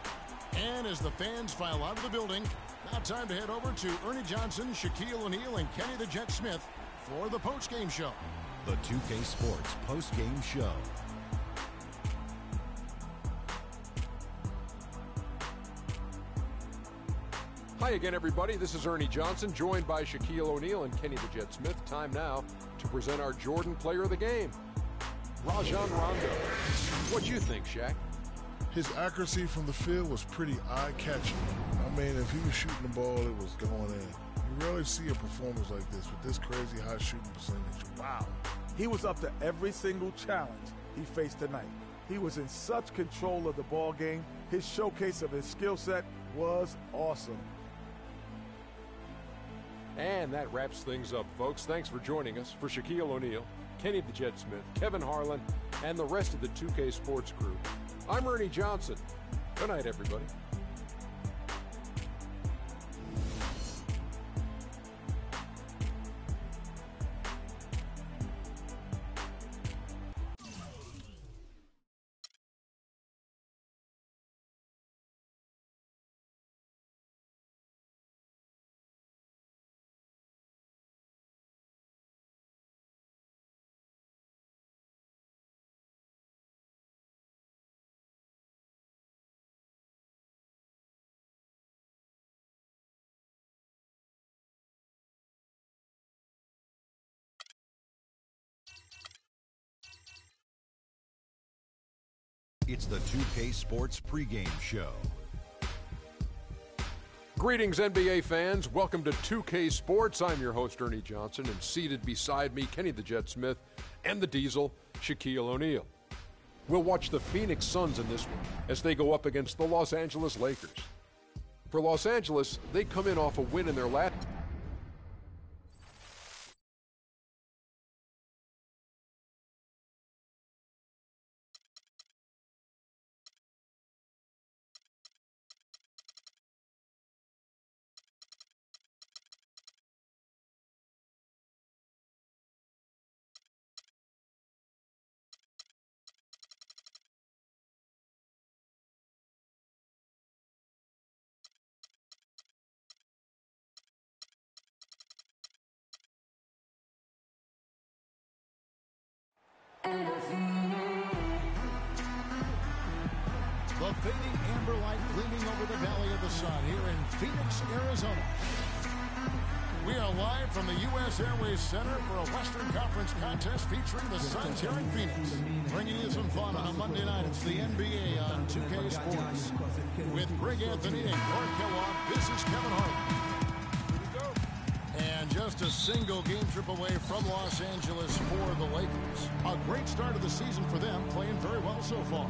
And as the fans file out of the building, now time to head over to Ernie Johnson, Shaquille O'Neal, and Kenny the Jet Smith for the postgame show. The 2K Sports postgame show. Hi again, everybody. This is Ernie Johnson, joined by Shaquille O'Neal and Kenny the Jet Smith. Time now to present our Jordan Player of the Game, Rajon Rondo. What'd you think, Shaq? His accuracy from the field was pretty eye-catching. I mean, if he was shooting the ball, it was going in. You rarely see a performance like this with this crazy high shooting percentage. Wow. He was up to every single challenge he faced tonight. He was in such control of the ball game. His showcase of his skill set was awesome. And that wraps things up, folks. Thanks for joining us. For Shaquille O'Neal, Kenny the Jet Smith, Kevin Harlan, and the rest of the 2K Sports crew, I'm Ernie Johnson. Good night, everybody. It's the 2K Sports pregame show. Greetings, NBA fans. Welcome to 2K Sports. I'm your host, Ernie Johnson, and seated beside me, Kenny the Jet Smith, and the Diesel, Shaquille O'Neal. We'll watch the Phoenix Suns in this one as they go up against the Los Angeles Lakers. For Los Angeles, they come in off a win in their last shining amber light gleaming over the Valley of the Sun here in Phoenix, Arizona. We are live from the U.S. Airways Center for a Western Conference contest featuring the Suns here in Phoenix. Bringing you some fun on a Monday night. It's the NBA on 2K Sports. With Greg Anthony and Clark Kellogg, this is Kevin Hart. And just a single game trip away from Los Angeles for the Lakers. A great start of the season for them, playing very well so far.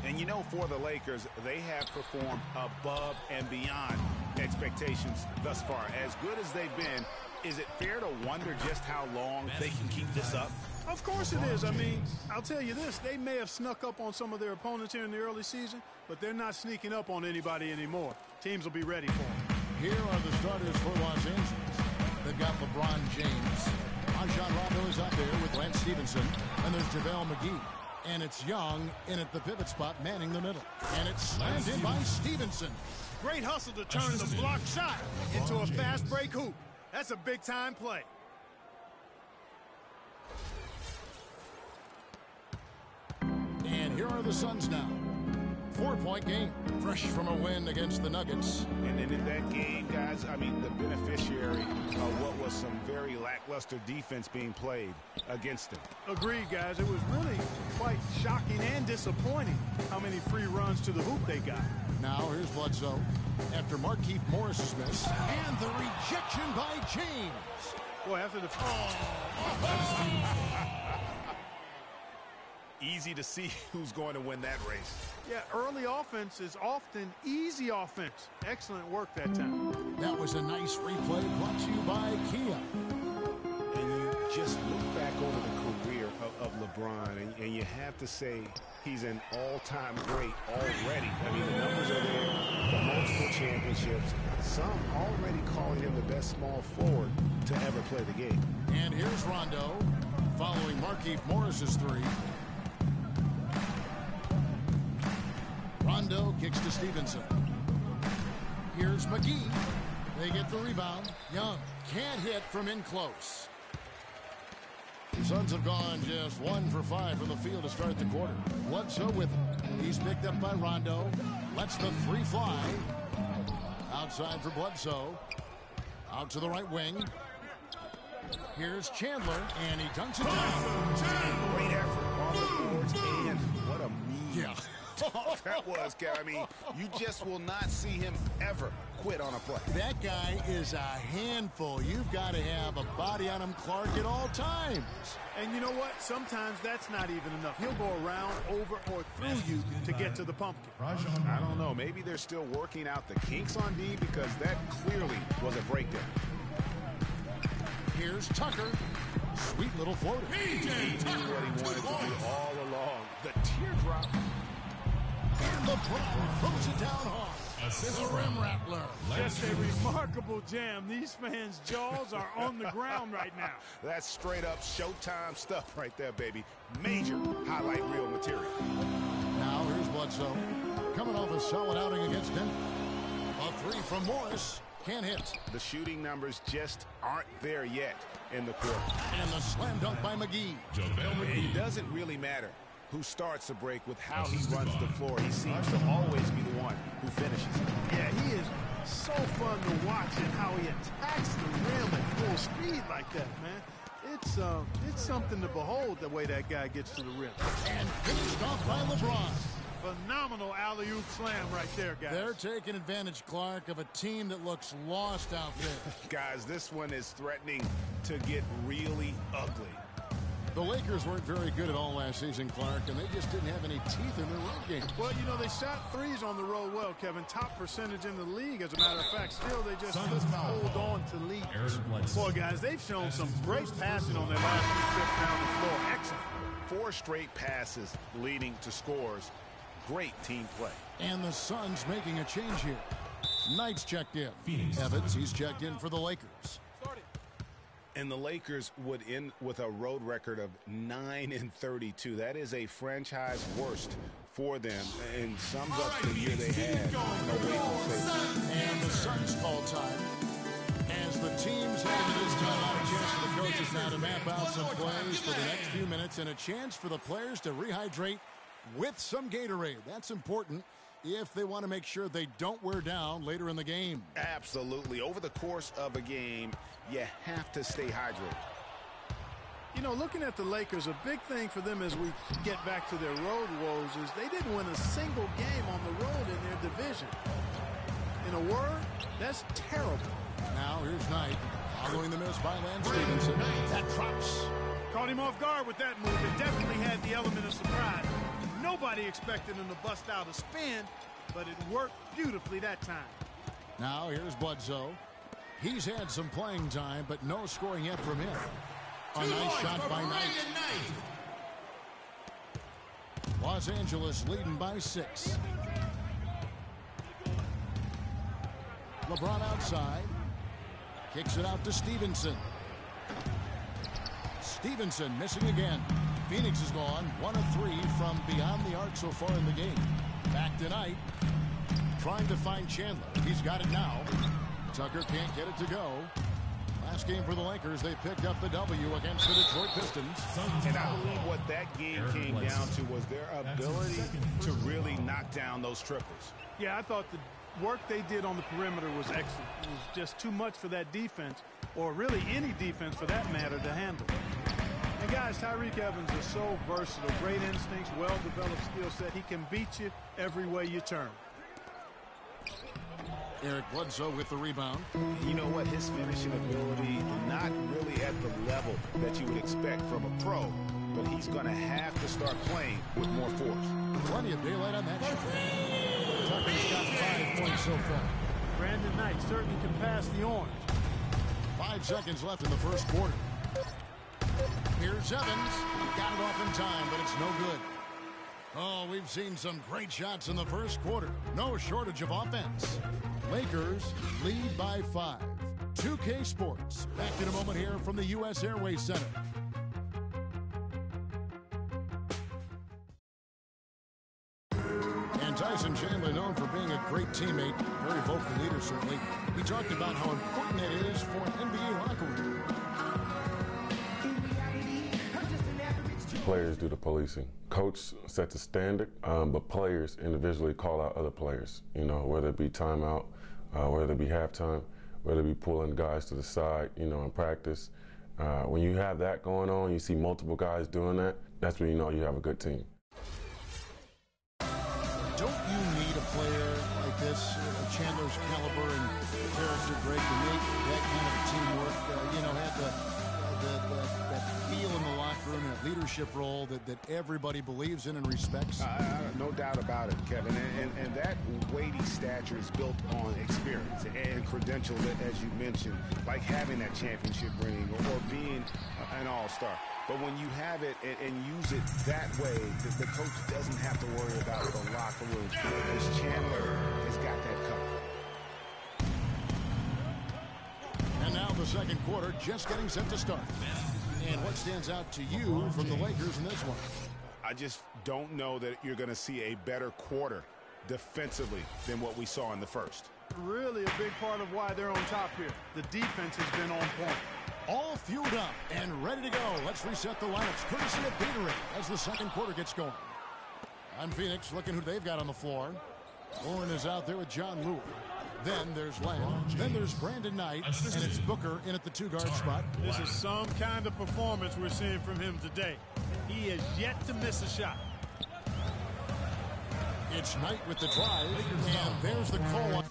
And you know, for the Lakers, they have performed above and beyond expectations thus far. As good as they've been, is it fair to wonder just how long they can keep this up? Of course it is. I mean, I'll tell you this. They may have snuck up on some of their opponents here in the early season, but they're not sneaking up on anybody anymore. Teams will be ready for them. Here are the starters for Los Angeles. They've got LeBron James. Rajon Rondo is out there with Lance Stevenson. And there's JaVale McGee. And it's Young in at the pivot spot, manning the middle. And it's slammed in by Stevenson. Great hustle to turn the block shot into a fast break hoop. That's a big-time play. And here are the Suns now. 4-point game, fresh from a win against the Nuggets. And then in that game, guys, I mean, the beneficiary of what was some very lackluster defense being played against them. Agreed, guys. It was really quite shocking and disappointing how many free runs to the hoop they got. Now here's Bledsoe after Markieff Morris's miss. And the rejection by James. Boy, after the... Easy to see who's going to win that race. Yeah, early offense is often easy offense. Excellent work that time. That was a nice replay brought to you by Kia. And you just look back over the career of LeBron, and you have to say he's an all-time great already. I mean, the numbers are there, the multiple championships, some already calling him the best small forward to ever play the game. And here's Rondo following Markieff Morris's three. Rondo kicks to Stevenson. Here's McGee. They get the rebound. Young can't hit from in close. The Suns have gone just 1 for 5 from the field to start the quarter. Bledsoe with him. He's picked up by Rondo. Lets the three fly. Outside for Bledsoe. Out to the right wing. Here's Chandler, and he dunks it down. Great effort on the boards, and what a mean. Yeah. That was, I mean, you just will not see him ever quit on a play. That guy is a handful. You've got to have a body on him, Clark, at all times. And you know what? Sometimes that's not even enough. He'll go around, over, or through you to get to the pumpkin. I don't know. Maybe they're still working out the kinks on D, because that clearly was a breakdown. Here's Tucker. Sweet little floater. He knew what he wanted to do all along. The teardrop. And LeBron throws it down hard. It's a rim rattler. Just a remarkable jam. These fans' jaws are on the ground right now. That's straight up Showtime stuff right there, baby. Major highlight reel material. Now here's Bledsoe. Coming off a solid outing against Denver. A three from Morris. Can't hit. The shooting numbers just aren't there yet in the quarter. And the slam dunk by McGee. It doesn't really matter who starts the break with how he runs the floor. He seems to always be the one who finishes. Yeah, he is so fun to watch and how he attacks the rim at full speed like that, man. It's something to behold the way that guy gets to the rim. And finished off by LeBron. Phenomenal alley-oop slam right there, guys. They're taking advantage, Clark, of a team that looks lost out there. Guys, this one is threatening to get really ugly. The Lakers weren't very good at all last season, Clark, and they just didn't have any teeth in their road game. Well, you know, they shot threes on the road well, Kevin. Top percentage in the league, as a matter of fact. Still, they just couldn't hold on to leads. Boy, guys, they've shown some great passing on their last few trips down the floor. Excellent. 4 straight passes leading to scores. Great team play. And the Suns making a change here. Knight's checked in. Evans, he's checked in for the Lakers. And the Lakers would end with a road record of 9-32. That is a franchise worst for them, and sums up the year they had away from safety. And the Suns call time. As the teams head into this timeout, a chance for the coaches now to map out some plays for the next few minutes, and a chance for the players to rehydrate with some Gatorade. That's important if they want to make sure they don't wear down later in the game. Absolutely. Over the course of a game, you have to stay hydrated. You know, looking at the Lakers, a big thing for them as we get back to their road woes is they didn't win a single game on the road in their division. In a word, that's terrible. Now here's Knight following the miss by Lance Stevenson. That drops. Caught him off guard with that move. It definitely had the element of surprise. Nobody expected him to bust out a spin, but it worked beautifully that time. Now here's Bledsoe. He's had some playing time, but no scoring yet from him. A nice shot by Knight. Los Angeles leading by 6. LeBron outside. Kicks it out to Stevenson. Stevenson missing again. Phoenix is gone 1 of 3 from beyond the arc so far in the game. Back to Knight. Trying to find Chandler. He's got it now. Tucker can't get it to go. Last game for the Lakers, they picked up the W against the Detroit Pistons. And I believe what that game came down to was their ability to really knock down those triples. Yeah, I thought the work they did on the perimeter was excellent. It was just too much for that defense, or really any defense for that matter, to handle. And guys, Tyreke Evans is so versatile. Great instincts, well-developed skill set. He can beat you every way you turn. Eric Bledsoe with the rebound. You know what? His finishing ability, not really at the level that you would expect from a pro, but he's going to have to start playing with more force. Plenty of daylight on that shot. Tucker's got 5 points so far. Brandon Knight certainly can pass the orange. 5 seconds left in the first quarter. Here's Evans. Got it off in time, but it's no good. Oh, we've seen some great shots in the first quarter. No shortage of offense. Lakers lead by 5. 2K Sports. Back in a moment here from the U.S. Airways Center. And Tyson Chandler, known for being a great teammate, very vocal leader certainly. He talked about how important it is for an NBA locker room. Players do the policing. Coach sets a standard, but players individually call out other players, you know, whether it be timeout, whether it be halftime, whether it be pulling guys to the side, you know, in practice. When you have that going on, you see multiple guys doing that, that's when you know you have a good team. Don't you need a player like this, Chandler's caliber and character, Greg, to make that kind of teamwork, you know, have that feel in the locker room, that leadership role that everybody believes in and respects? No doubt about it, Kevin. And that weighty stature is built on experience and credentials, as you mentioned, like having that championship ring or being an all-star. But when you have it and use it that way, the coach doesn't have to worry about the locker room, because Chandler has got that covered. And now the second quarter just getting set to start. And what stands out to you from the Lakers in this one? I just don't know that you're going to see a better quarter defensively than what we saw in the first. Really a big part of why they're on top here. The defense has been on point. All fueled up and ready to go. Let's reset the lineups courtesy of Gatorade as the second quarter gets going. On Phoenix, looking who they've got on the floor. Warren is out there with John Lewis. Then there's Lamb. Then there's Brandon Knight. And it's Booker in at the 2-guard spot. This is some kind of performance we're seeing from him today. He has yet to miss a shot. It's Knight with the drive. And there's the call on.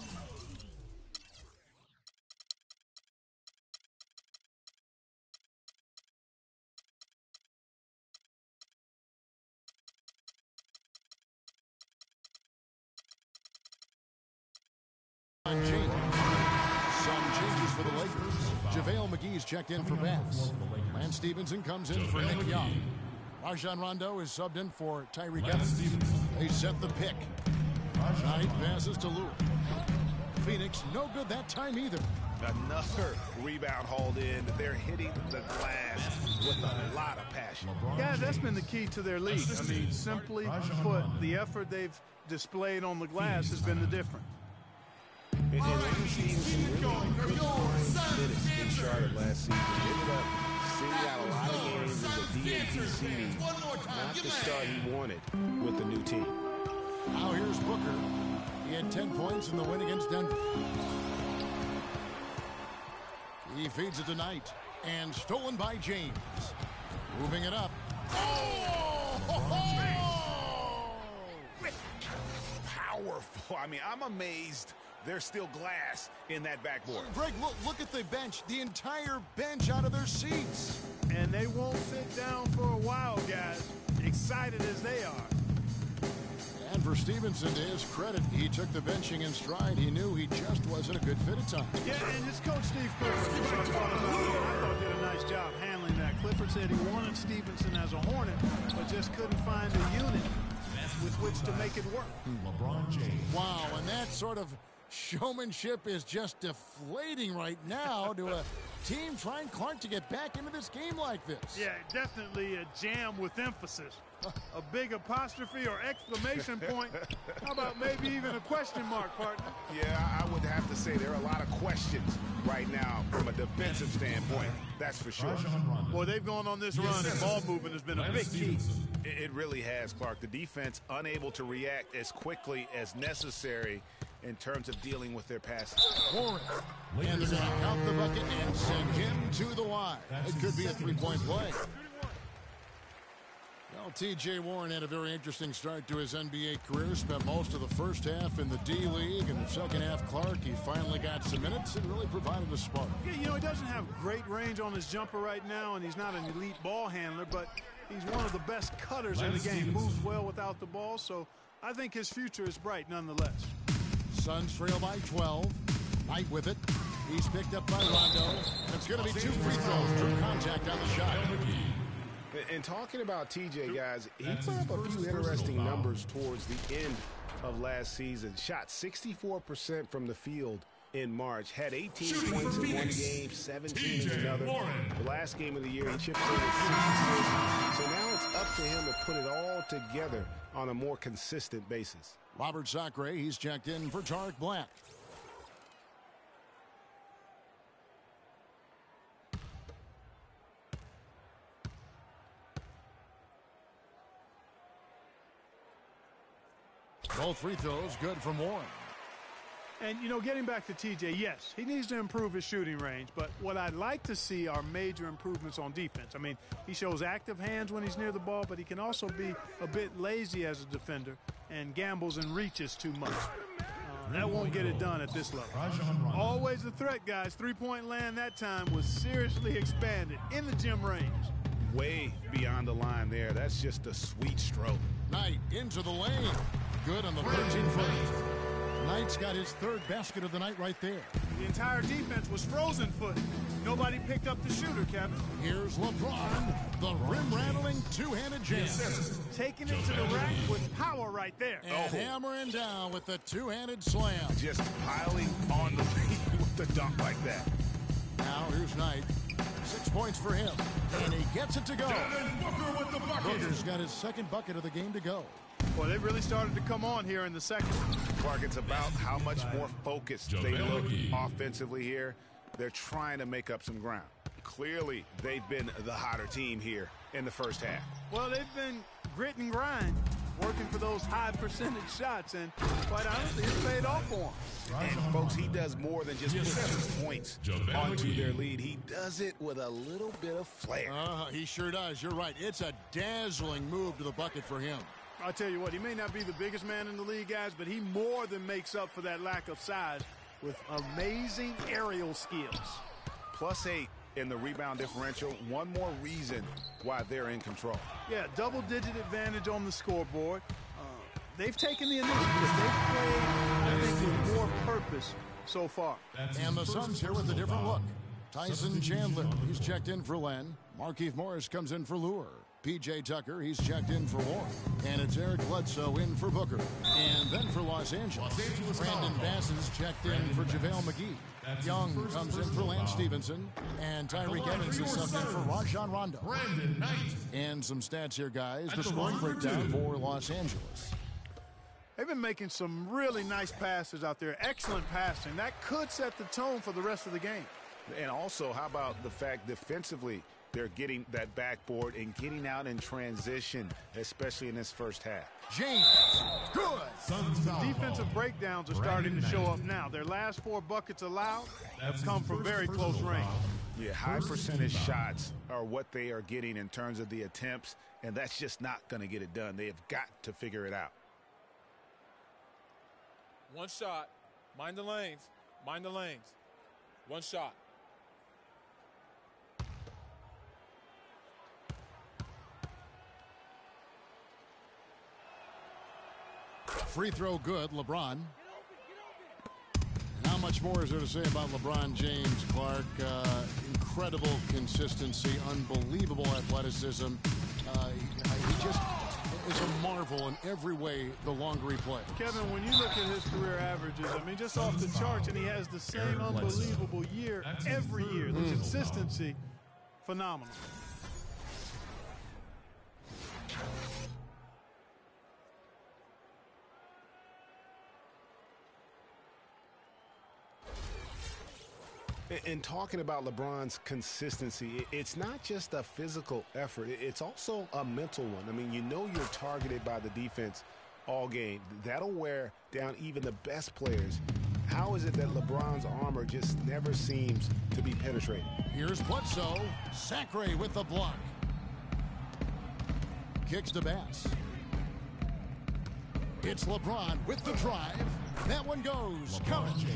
James. Some changes for the Lakers. JaVale McGee's checked in for Bass. Lance Stevenson comes in for Nick Young. Rajon Rondo is subbed in for Tyreke Evans. They set the pick. Knight passes to Lewis. Phoenix, no good that time either. Another rebound hauled in. They're hitting the glass with a lot of passion. Guys, that's been the key to their lead. I mean, simply put, the effort they've displayed on the glass has been the difference. And we've seen some really good minutes in Charlotte last season. Ended up sitting out a lot of games as a DNP seeding. Not the start he wanted with the new team. Now here's Booker. He had 10 points in the win against Denver. He feeds it to Knight. And stolen by James. Moving it up. Powerful. I mean, I'm amazed there's still glass in that backboard. Greg, look at the bench. The entire bench out of their seats. And they won't sit down for a while, guys. Excited as they are. And for Stevenson, to his credit, he took the benching in stride. He knew he just wasn't a good fit at times. Yeah, and his coach, Steve Clifford, I thought did a nice job handling that. Clifford said he wanted Stevenson as a Hornet, but just couldn't find a unit with which to make it work. LeBron James. Wow, and that sort of showmanship is just deflating right now to a team trying Clark to get back into this game like this. Yeah, definitely a jam with emphasis. A big apostrophe or exclamation point. How about maybe even a question mark, partner? Yeah, I would have to say there are a lot of questions right now from a defensive standpoint. That's for sure. Boy, they've gone on this run, and ball movement has been a big key. It really has, Clark. The defense unable to react as quickly as necessary in terms of dealing with their passes. Warren. And they're going to count the bucket and send him to the line. It could be a three-point play. Well, T.J. Warren had a very interesting start to his NBA career. Spent most of the first half in the D-League. In the second half, Clark, he finally got some minutes and really provided a spark. Yeah, you know, he doesn't have great range on his jumper right now, and he's not an elite ball handler, but he's one of the best cutters in the game. Moves well without the ball, so I think his future is bright nonetheless. Suns trail by 12. Knight with it. He's picked up by Rondo. And it's going to be 2 free throws. Drew contact on the shot. And talking about TJ, guys, he put up a few interesting numbers towards the end of last season. Shot 64% from the field in March. Had 18 points in one game, 17 in another. The last game of the year, he chipped in at 66. So now it's up to him to put it all together on a more consistent basis. Robert Sacre, he's checked in for Tarek Black. Both free throws good from Warren. And, you know, getting back to TJ, yes, he needs to improve his shooting range, but what I'd like to see are major improvements on defense. I mean, he shows active hands when he's near the ball, but he can also be a bit lazy as a defender and gambles and reaches too much. That won't get it done at this level. Always a threat, guys. Three-point land that time was seriously expanded in the gym range. Way beyond the line there. That's just a sweet stroke. Knight into the lane. Good on the 13-foot. Knight's got his third basket of the night right there. The entire defense was frozen footed. Nobody picked up the shooter, Kevin. Here's LeBron, the rim-rattling two-handed jam. Taking it to the rack with power right there. And hammering down with the two-handed slam. Just piling on the feet with the dunk like that. Now here's Knight. 6 points for him. And he gets it to go. Booker with the bucket. Booker's got his second bucket of the game to go. Boy, they really started to come on here in the second. Clark, it's about how much more focused they look offensively here. They're trying to make up some ground. Clearly, they've been the hotter team here in the first half. Well, they've been grit and grind, working for those high percentage shots, and quite honestly, it's paid off for them. And, folks, he does more than just put 2 points onto their lead. He does it with a little bit of flair. He sure does. You're right. It's a dazzling move to the bucket for him. I'll tell you what, he may not be the biggest man in the league, guys, but he more than makes up for that lack of size with amazing aerial skills. +8 in the rebound differential. One more reason why they're in control. Yeah, double-digit advantage on the scoreboard. They've taken the initiative. They've played, I think, with more purpose so far. And the Suns here with a different look. Tyson Chandler, he's checked in for Len. Markieff Morris comes in for Lure. P.J. Tucker, he's checked in for Warren. And it's Eric Bledsoe in for Booker. And then for Los Angeles, Brandon Bass is checked in for JaVale McGee. Young comes in for Lance Stevenson. And Tyreek Evans is subbed in for Rajon Rondo. And some stats here, guys. The scoring breakdown for Los Angeles. They've been making some really nice passes out there. Excellent passing. That could set the tone for the rest of the game. And also, how about the fact defensively, They're getting that backboard and getting out in transition, especially in this first half. James, good. Defensive breakdowns are starting to show up now. Their last 4 buckets allowed have come from very close range. Yeah, high percentage shots are what they are getting in terms of the attempts, and that's just not going to get it done. They have got to figure it out. One shot. Mind the lanes. Mind the lanes. One shot. Free throw good, LeBron. And how much more is there to say about LeBron James, Clark? Incredible consistency, unbelievable athleticism. He just is a marvel in every way the longer he plays. Kevin, when you look at his career averages, I mean, just off the charts, and he has the same unbelievable year every year. The consistency, phenomenal. And talking about LeBron's consistency, it's not just a physical effort. It's also a mental one. I mean, you know you're targeted by the defense all game. That'll wear down even the best players. How is it that LeBron's armor just never seems to be penetrated? Here's Bledsoe. Sacre with the block. Kicks to Bass. It's LeBron with the drive. That one goes. Count it.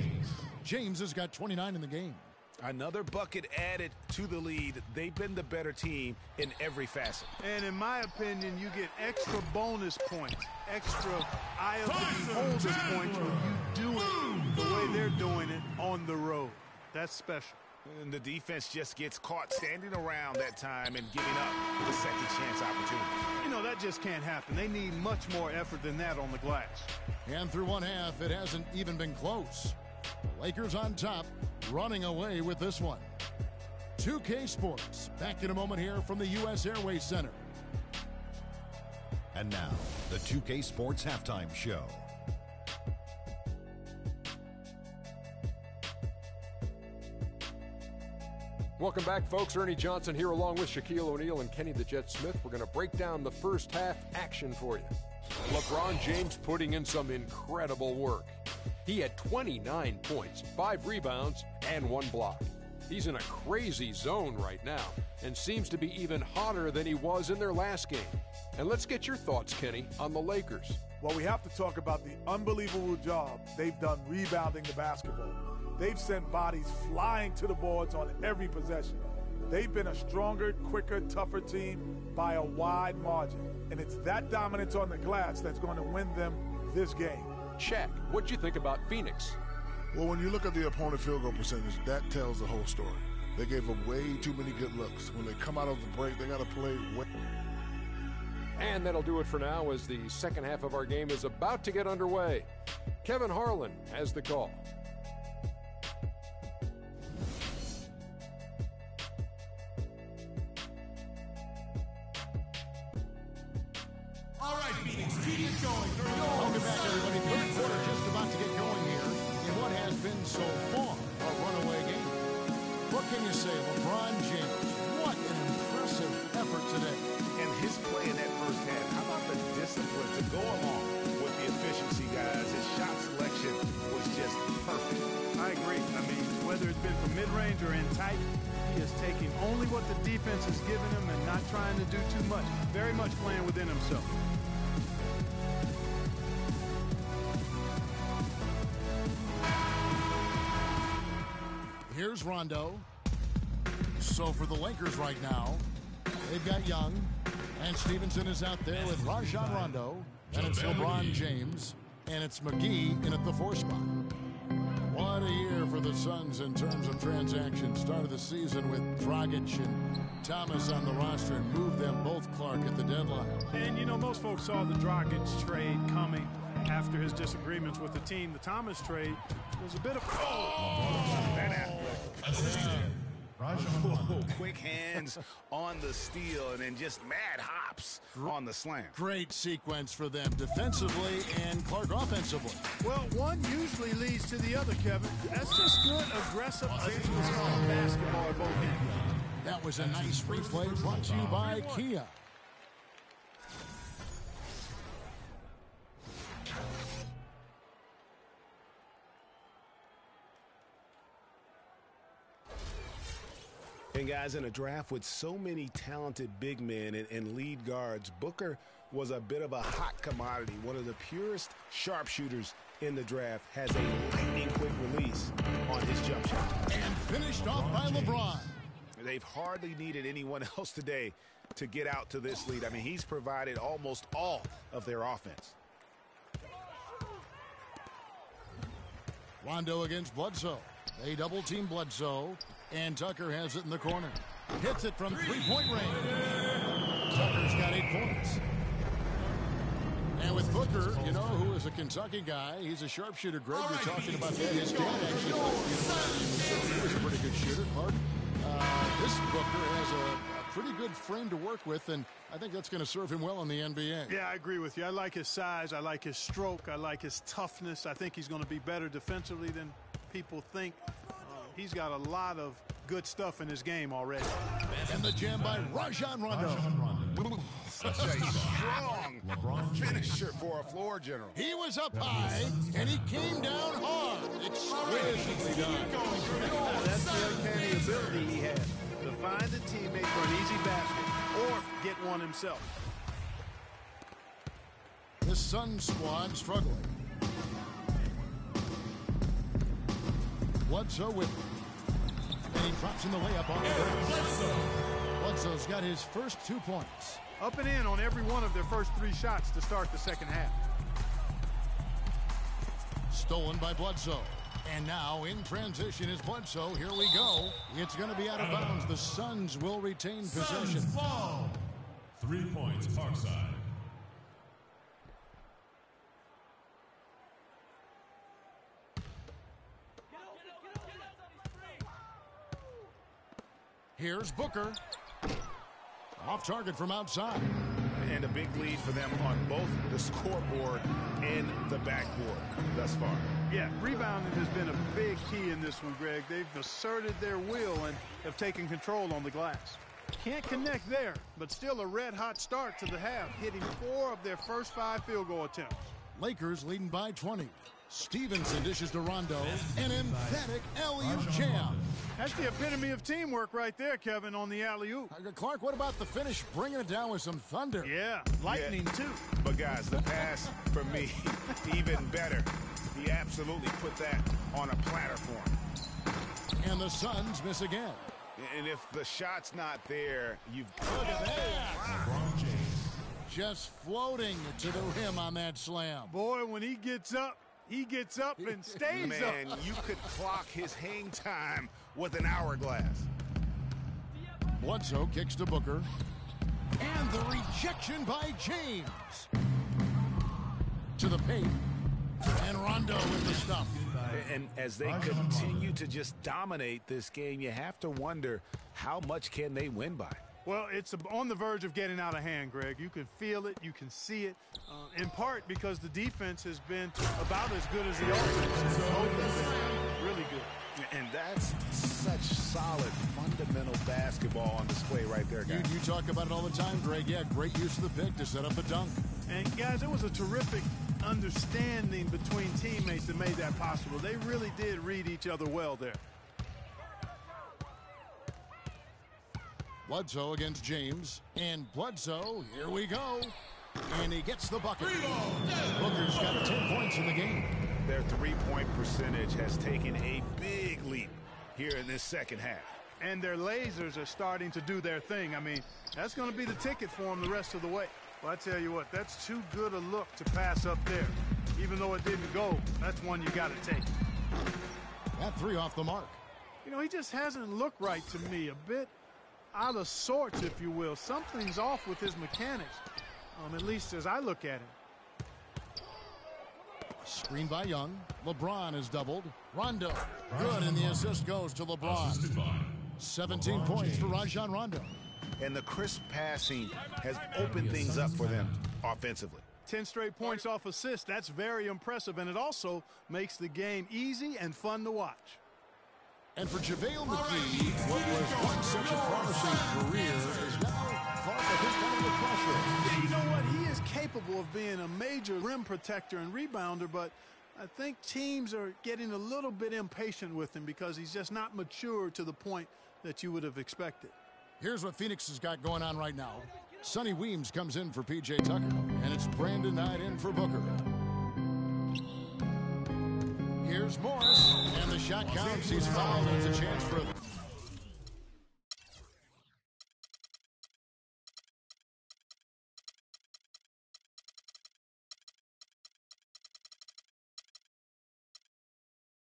James has got 29 in the game. Another bucket added to the lead. They've been the better team in every facet. And in my opinion, you get extra bonus points, extra eye of the beholder points when you do it the way they're doing it on the road. That's special. And the defense just gets caught standing around that time and giving up the second chance opportunity. You know, that just can't happen. They need much more effort than that on the glass. And through one half, it hasn't even been close. The Lakers on top, running away with this one. 2K Sports, back in a moment here from the U.S. Airways Center. And now, the 2K Sports Halftime Show. Welcome back, folks. Ernie Johnson here along with Shaquille O'Neal and Kenny the Jet Smith. We're going to break down the first half action for you. LeBron James putting in some incredible work. He had 29 points, 5 rebounds, and 1 block. He's in a crazy zone right now and seems to be even hotter than he was in their last game. And let's get your thoughts, Kenny, on the Lakers. Well, we have to talk about the unbelievable job they've done rebounding the basketball. They've sent bodies flying to the boards on every possession. They've been a stronger, quicker, tougher team by a wide margin. And it's that dominance on the glass that's going to win them this game. Shaq, what'd you think about Phoenix? Well, when you look at the opponent field goal percentage, that tells the whole story. They gave up way too many good looks. When they come out of the break, they got to play way. And that'll do it for now as the second half of our game is about to get underway. Kevin Harlan has the call. All right, Phoenix, keep it going. Welcome back, everybody. Third quarter just about to get going here in what has been so far a runaway game. What can you say, LeBron James? What an impressive effort today. And his play in that first half, how about the discipline to go along with the efficiency, guys? His shot selection was just perfect. I agree. I mean, whether it's been from mid-range or in tight, he is taking only what the defense has given him and not trying to do too much. Very much playing within himself. Here's Rondo. So for the Lakers right now, they've got Young, and Stevenson is out there with Rajon Rondo, and it's LeBron James, and it's McGee in at the 4 spot. What a year for the Suns in terms of transactions. Started the season with Dragic and Thomas on the roster and moved them both, Clark, at the deadline. And, you know, most folks saw the Dragic trade coming after his disagreements with the team. The Thomas trade was a bit of... Quick hands on the steal and then just mad hops on the slam. Great sequence for them defensively and Clark offensively. Well, one usually leads to the other, Kevin. That's just good, aggressive basketball at both ends. That was a nice replay brought to you by Kia. And guys, in a draft with so many talented big men and lead guards, Booker was a bit of a hot commodity. One of the purest sharpshooters in the draft, has a lightning quick release on his jump shot. And finished off by LeBron. They've hardly needed anyone else today to get out to this lead. I mean, he's provided almost all of their offense. Rondo against Bledsoe. They double team Bledsoe. And Tucker has it in the corner. Hits it from three-point range. Tucker's got 8 points. And with Booker, you know, who is a Kentucky guy, he's a sharpshooter. Greg, you're talking about that. His dad actually he was a pretty good shooter, Clark. This Booker has a pretty good frame to work with, and I think that's going to serve him well in the NBA. Yeah, I agree with you. I like his size. I like his stroke. I like his toughness. I think he's going to be better defensively than people think. He's got a lot of good stuff in his game already. And the jam by Rajon Rondo. Such a strong finisher for a floor general. He was up high, and he came down hard. Exquisitely done. That's the uncanny ability he has to find a teammate for an easy basket or get one himself. The Sun squad struggling. Bledsoe with it. And he drops in the layup on the ground. Bledsoe's got his first 2 points. Up and in on every one of their first 3 shots to start the second half. Stolen by Bledsoe. And now in transition is Bledsoe. Here we go. It's going to be out of bounds. The Suns will retain possession. 3 points, Parkside. Here's Booker. Off target from outside. And a big lead for them on both the scoreboard and the backboard thus far. Yeah, rebounding has been a big key in this one, Greg. They've asserted their will and have taken control on the glass. Can't connect there, but still a red-hot start to the half, hitting 4 of their first 5 field goal attempts. Lakers leading by 20. Stevenson dishes to Rondo. An emphatic alley-oop jam. That's the epitome of teamwork right there, Kevin, on the alley-oop. Clark, what about the finish? Bringing it down with some thunder. Yeah, lightning too. But guys, the pass for me, even better. He absolutely put that on a platter for him. And the Suns miss again. And if the shot's not there, you've look at that. LeBron James just floating to the rim on that slam. Boy, when he gets up and stays up. Man, you could clock his hang time with an hourglass. Bledsoe kicks to Booker. And the rejection by James. To the paint. And Rondo with the stuff. And as they continue to just dominate this game, you have to wonder how much can they win by. Well, it's on the verge of getting out of hand, Greg. You can feel it. You can see it. In part because the defense has been about as good as the offense. Really good. And that's such solid, fundamental basketball on display right there, guys. You talk about it all the time, Greg. Yeah, great use of the pick to set up a dunk. And, guys, it was a terrific understanding between teammates that made that possible. They really did read each other well there. Bledsoe against James. And Bledsoe, here we go. And he gets the bucket. Booker's got 10 points in the game. Their three-point percentage has taken a big leap here in this second half. And their lasers are starting to do their thing. I mean, that's going to be the ticket for them the rest of the way. Well, I tell you what, that's too good a look to pass up there. Even though it didn't go, that's one you got to take. That 3 off the mark. You know, he just hasn't looked right to me. A bit out of sorts, if you will. Something's off with his mechanics, at least as I look at him. Screen by Young. LeBron is doubled. Rondo. Good, and the assist goes to LeBron. 17 points for Rajon Rondo. And the crisp passing has opened things up for them offensively. 10 straight points off assists. That's very impressive, and it also makes the game easy and fun to watch. And for JaVale McGee, what was once such a promising career is now part of his kind of pressure. You know what? He is capable of being a major rim protector and rebounder, but I think teams are getting a little bit impatient with him because he's just not mature to the point that you would have expected. Here's what Phoenix has got going on right now. Sonny Weems comes in for P.J. Tucker, and it's Brandon Knight in for Booker. Here's Morris, and the shot counts. He's fouled, and it's a chance for a...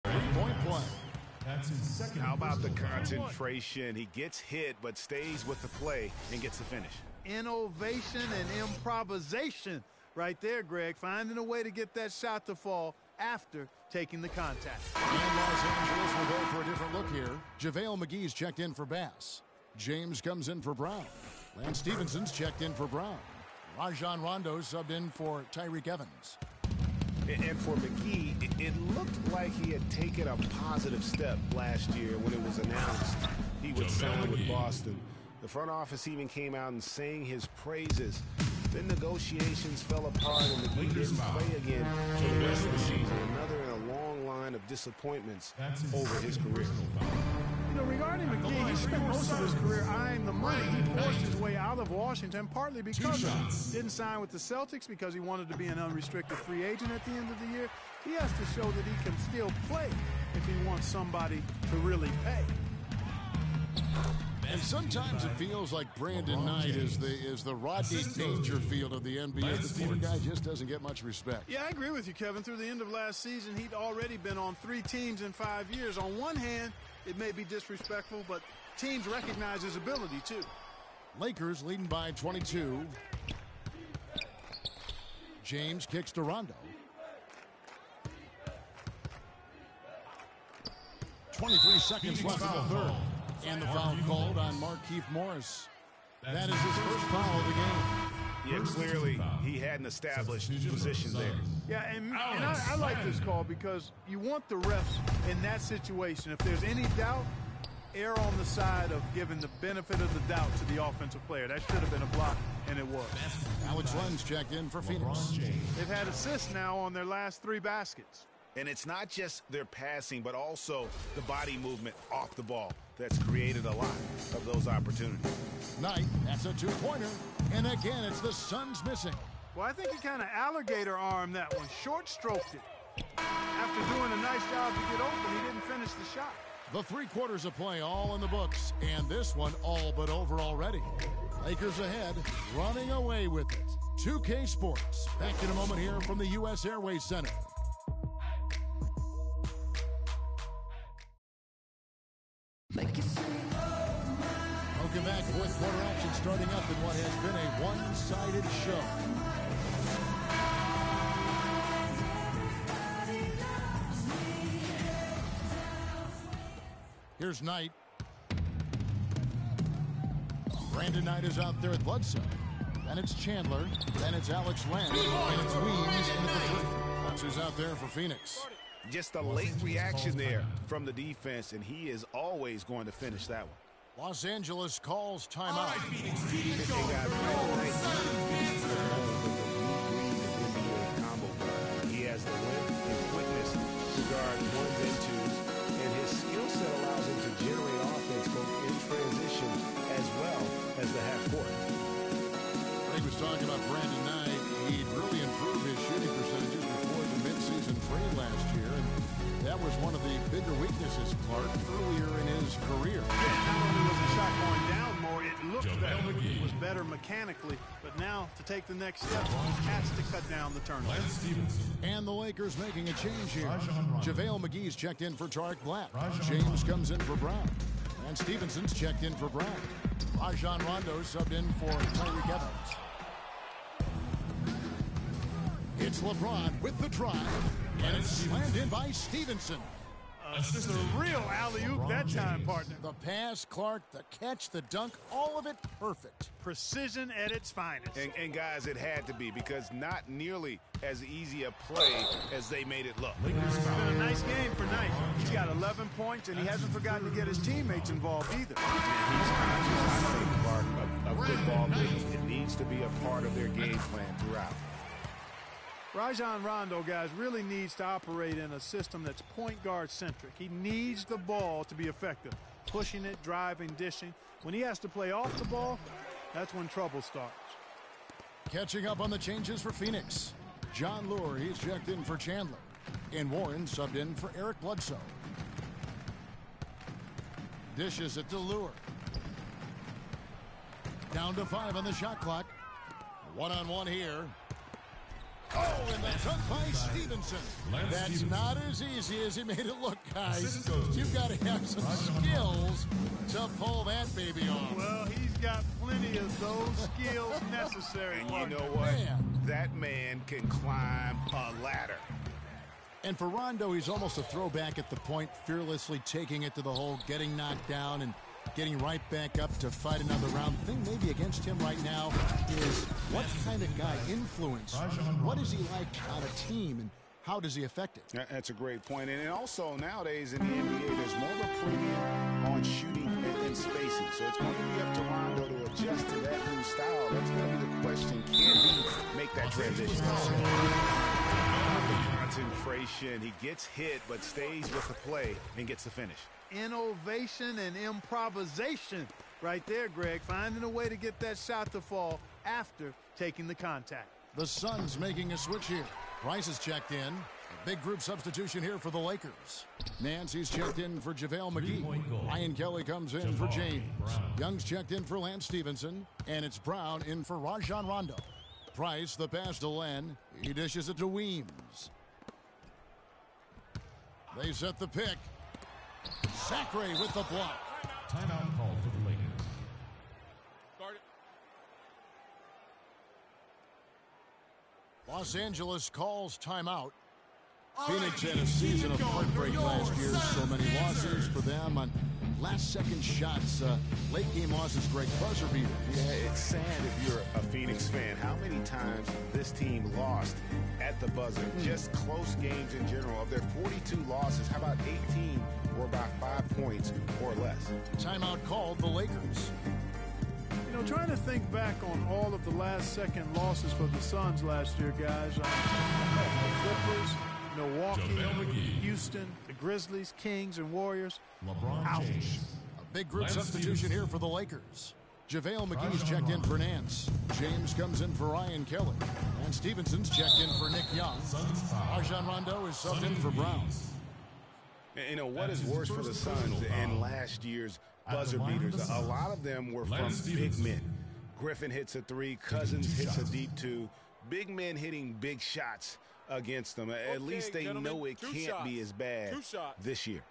three-point play. That's his second. How about the personal foul. concentration? He gets hit, but stays with the play and gets the finish. Innovation and improvisation right there, Greg. Finding a way to get that shot to fall after taking the contact. And Los Angeles will go for a different look here. JaVale McGee's checked in for Bass. James comes in for Brown. Lance Stephenson's checked in for Brown. Rajon Rondo subbed in for Tyreek Evans. And for McGee, it looked like he had taken a positive step last year when it was announced he would sign with Boston. The front office even came out and sang his praises. Then negotiations fell apart and McGee didn't play again for the rest of the season. Another in a long line of disappointments over his career. You know, regarding McGee, he spent most of his career eyeing the money. He forced his way out of Washington, partly because he didn't sign with the Celtics because he wanted to be an unrestricted free agent at the end of the year. He has to show that he can still play if he wants somebody to really pay. And sometimes it feels like Brandon Knight is the Rodney Dangerfield of the NBA. The poor guy just doesn't get much respect. Yeah, I agree with you, Kevin. Through the end of last season, he'd already been on 3 teams in 5 years. On one hand, it may be disrespectful, but teams recognize his ability, too. Lakers leading by 22. James kicks to Rondo. 23 seconds left in the third. And the foul called on Markieff Morris. That is his first foul of the game. Yeah, clearly he hadn't established position there. Yeah, and I like this call because you want the refs in that situation. If there's any doubt, err on the side of giving the benefit of the doubt to the offensive player. That should have been a block, and it was. Alex Len's checked in for Phoenix. They've had assists now on their last 3 baskets. And it's not just their passing, but also the body movement off the ball that's created a lot of those opportunities. Knight, that's a 2-pointer. And again, it's the Suns missing. Well, I think he kind of alligator armed that one, short stroked it. After doing a nice job to get open, he didn't finish the shot. The 3 quarters of play all in the books, and this one all but over already. Lakers ahead, running away with it. 2K Sports, back in a moment here from the U.S. Airways Center. Welcome back. 4th quarter action starting up in what has been a one-sided show. Here's Knight. Brandon Knight is out there at Bledsoe. Then it's Chandler. Then it's Alex Len. And it's Weems in the 3. Boxers out there for Phoenix. Just a late reaction there from the defense, and he is always going to finish that one. Los Angeles calls timeout. He has the length and quickness to guard 1s and 2s, and his skill set allows him to generate offense both in transition as well as the half court. He was talking about Brandon Knight. He'd really improved his shooting percentages before the midseason trade last year, and that was one of the bigger weaknesses, Clark, earlier in his career. Yeah, not only was the shot going down more, it looked better. It was better mechanically, but now to take the next step, he has to cut down the turnover. And the Lakers making a change here. JaVale McGee's checked in for Tariq Black. James comes in for Brown. And Stevenson's checked in for Brown. Rajon Rondo subbed in for Tyreek Evans. It's LeBron with the drive, and it's slammed in by Stevenson. Just a real alley-oop that time, partner. The pass, Clark, the catch, the dunk, all of it perfect. Precision at its finest. And guys, it had to be, because not nearly as easy a play as they made it look. It's been a nice game for Knight. He's got 11 points, and he hasn't forgotten to get his teammates involved either. And he's conscious, I think, Clark, of good ball movement. It needs to be a part of their game plan throughout. Rajon Rondo, guys, really needs to operate in a system that's point guard centric. He needs the ball to be effective. Pushing it, driving, dishing. When he has to play off the ball, that's when trouble starts. Catching up on the changes for Phoenix. John Lure, he's checked in for Chandler. And Warren subbed in for Eric Bledsoe. Dishes it to Lure. Down to 5 on the shot clock. One-on-one here. Oh, and the dunk by Stevenson. That's not as easy as he made it look, guys. You've got to have some skills to pull that baby off. Well, he's got plenty of those skills necessary. And you know what? That man can climb a ladder. And for Rondo, he's almost a throwback at the point, fearlessly taking it to the hole, getting knocked down, and getting right back up to fight another round. The thing maybe against him right now is what kind of guy influence? What is he like on a team, and how does he affect it? That's a great point. And also nowadays in the NBA, there's more of a premium on shooting and spacing. So it's going to be up to Rondo to adjust to that new style. That's going to be the question. Can he make that transition? Concentration. He gets hit, but stays with the play and gets the finish. Innovation and improvisation right there, Greg. Finding a way to get that shot to fall after taking the contact. The Suns making a switch here. Price is checked in. A big group substitution here for the Lakers. Nancy's checked in for JaVale McGee. Ryan Kelly comes in for James. Young's checked in for Lance Stevenson. And it's Brown in for Rajon Rondo. Price, the pass to Len. He dishes it to Weems. They set the pick. Sacre with the block. Timeout called for the Lakers. Guard it. Los Angeles calls timeout. Phoenix had a season of heartbreak last year. So many losses for them on last-second shots. Late game losses, Greg, buzzer beater. Yeah, it's sad if you're a Phoenix fan. How many times this team lost at the buzzer? Just close games in general. Of their 42 losses, how about 18 were by 5 points or less? Timeout called the Lakers. You know, trying to think back on all of the last-second losses for the Suns last year, guys. The Clippers, Milwaukee, Houston, the Grizzlies, Kings, and Warriors. LeBron James. A big group substitution here for the Lakers. JaVale McGee's checked in for Nance. James comes in for Ryan Kelly. And Stevenson's checked in for Nick Young. Rajon Rondo is subbed in for Brown. You know, what is worse for the Suns and last year's buzzer beaters? A lot of them were from big men. Griffin hits a 3, Cousins hits a deep 2. Big men hitting big shots against them. At least they know it can't be as bad this year.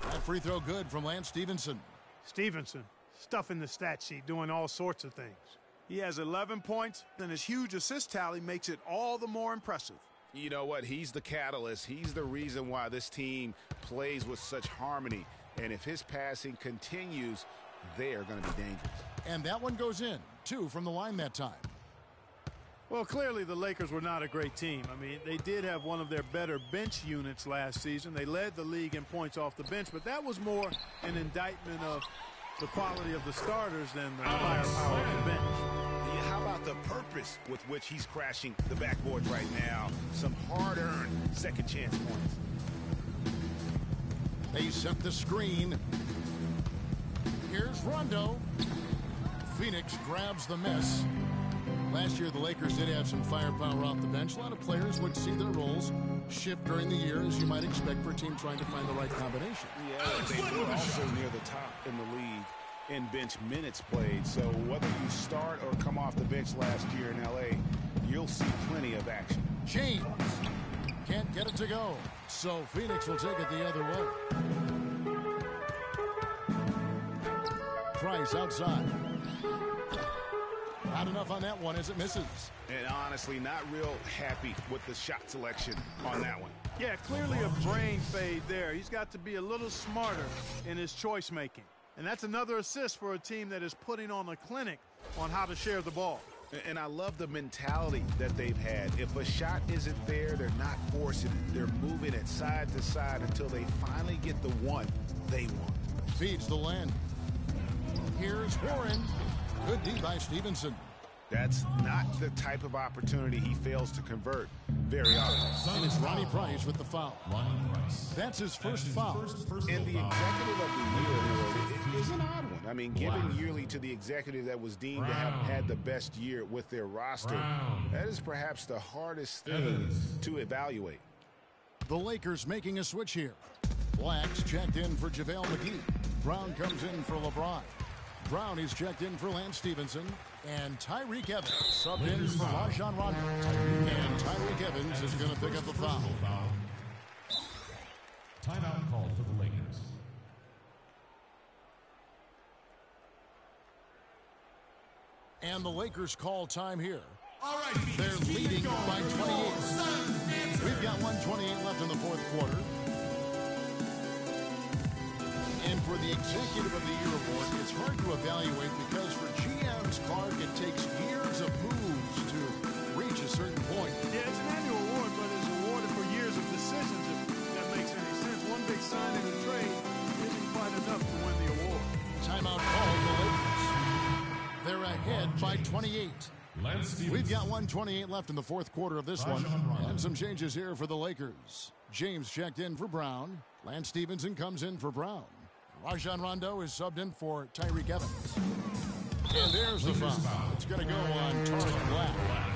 That free throw good from Lance Stevenson. Stevenson, stuffing the stat sheet, doing all sorts of things. He has 11 points, and his huge assist tally makes it all the more impressive. You know what? He's the catalyst. He's the reason why this team plays with such harmony. And if his passing continues, they are going to be dangerous. And that one goes in. 2 from the line that time. Well, clearly the Lakers were not a great team. I mean, they did have one of their better bench units last season. They led the league in points off the bench, but that was more an indictment of the quality of the starters than the firepower of the bench. Yeah, how about the purpose with which he's crashing the backboard right now? Some hard-earned second chance points. They set the screen. Here's Rondo. Phoenix grabs the miss. Last year, the Lakers did have some firepower off the bench. A lot of players would see their roles shift during the year, as you might expect for a team trying to find the right combination. Yeah, they were also near the top in the league in bench minutes played. So whether you start or come off the bench last year in L.A., you'll see plenty of action. James can't get it to go. So Phoenix will take it the other way. Price outside. Not enough on that one as it misses. And honestly, not real happy with the shot selection on that one. Yeah, clearly a brain fade there. He's got to be a little smarter in his choice making. And that's another assist for a team that is putting on a clinic on how to share the ball. And I love the mentality that they've had. If a shot isn't there, they're not forcing it. They're moving it side to side until they finally get the one they want. Feeds the land. Here's Warren. Good D by Stevenson. That's not the type of opportunity he fails to convert very often. And it's Ronnie Price with the foul. That's his first foul. And the executive of the year is an odd one. I mean, given yearly to the executive that was deemed to have had the best year with their roster, that is perhaps the hardest thing to evaluate. The Lakers making a switch here. Black's checked in for JaVale McGee. Brown comes in for LeBron. Brown is checked in for Lance Stevenson. And Tyreek Evans subbed in for Rajon Rondo. And Tyreek Evans is going to pick up the foul. Timeout called for the Lakers. And the Lakers call time here. They're leading by 28. We've got 1:28 left in the fourth quarter. And for the Executive of the Year award, it's hard to evaluate because for GMs, Clark, it takes years of moves to reach a certain point. Yeah, it's an annual award, but it's awarded for years of decisions, if that makes any sense. One big sign in a trade isn't quite enough to win the award. Timeout called the Lakers. They're ahead by 28. We've got 1:28 left in the fourth quarter of this one. And some changes here for the Lakers. James checked in for Brown. Lance Stevenson comes in for Brown. Rajon Rondo is subbed in for Tyreek Evans. And there's the foul. It's going to go on Tariq Black.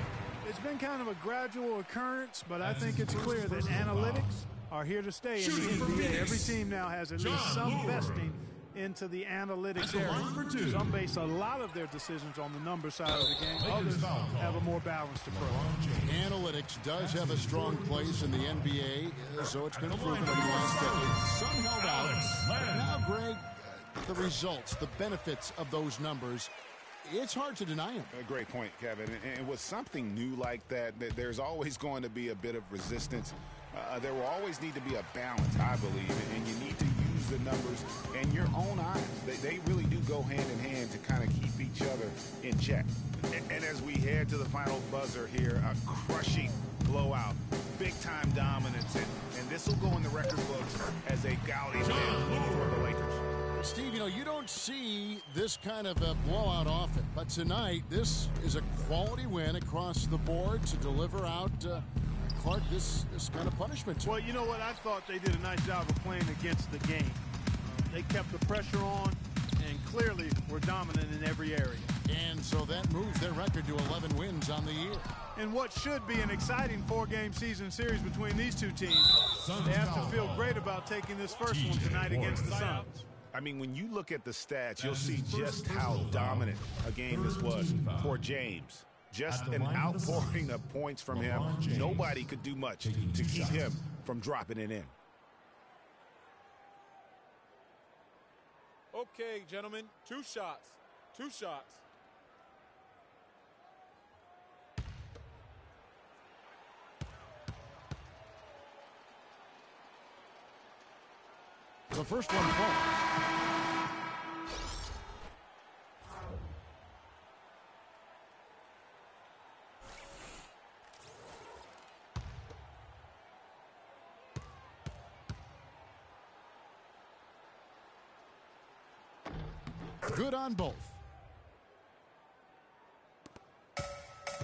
It's been kind of a gradual occurrence, but I think it's clear that analytics are here to stay in the NBA. Every team now has at least some vesting into the analytics area. Some base a lot of their decisions on the number side of the game. Others have a more balanced approach. Analytics does have a strong place in the NBA, so it's been proven over the last decade. Some held out. Now, Greg, the results, the benefits of those numbers, it's hard to deny them. A great point, Kevin. And with something new like that, there's always going to be a bit of resistance. There will always need to be a balance, I believe, and you need to use the numbers and your own eyes. They really do go hand in hand to kind of keep each other in check. And as we head to the final buzzer here, a crushing blowout, big-time dominance, and this will go in the record books as a gaudy win for the Lakers. Steve, you know, you don't see this kind of a blowout often, but tonight this is a quality win across the board to deliver out Clark, this kind of punishment. Well, you know what? I thought they did a nice job of playing against the game. They kept the pressure on and clearly were dominant in every area. And so that moves their record to 11 wins on the year. In what should be an exciting four-game season series between these two teams, they have to feel great about taking this first one tonight against the Suns. I mean, when you look at the stats, you'll see just how dominant a game this was for James. Just an outpouring of points from him. Nobody could do much to keep him from dropping it in. Okay, gentlemen, two shots. Two shots. The first one falls. Good on both.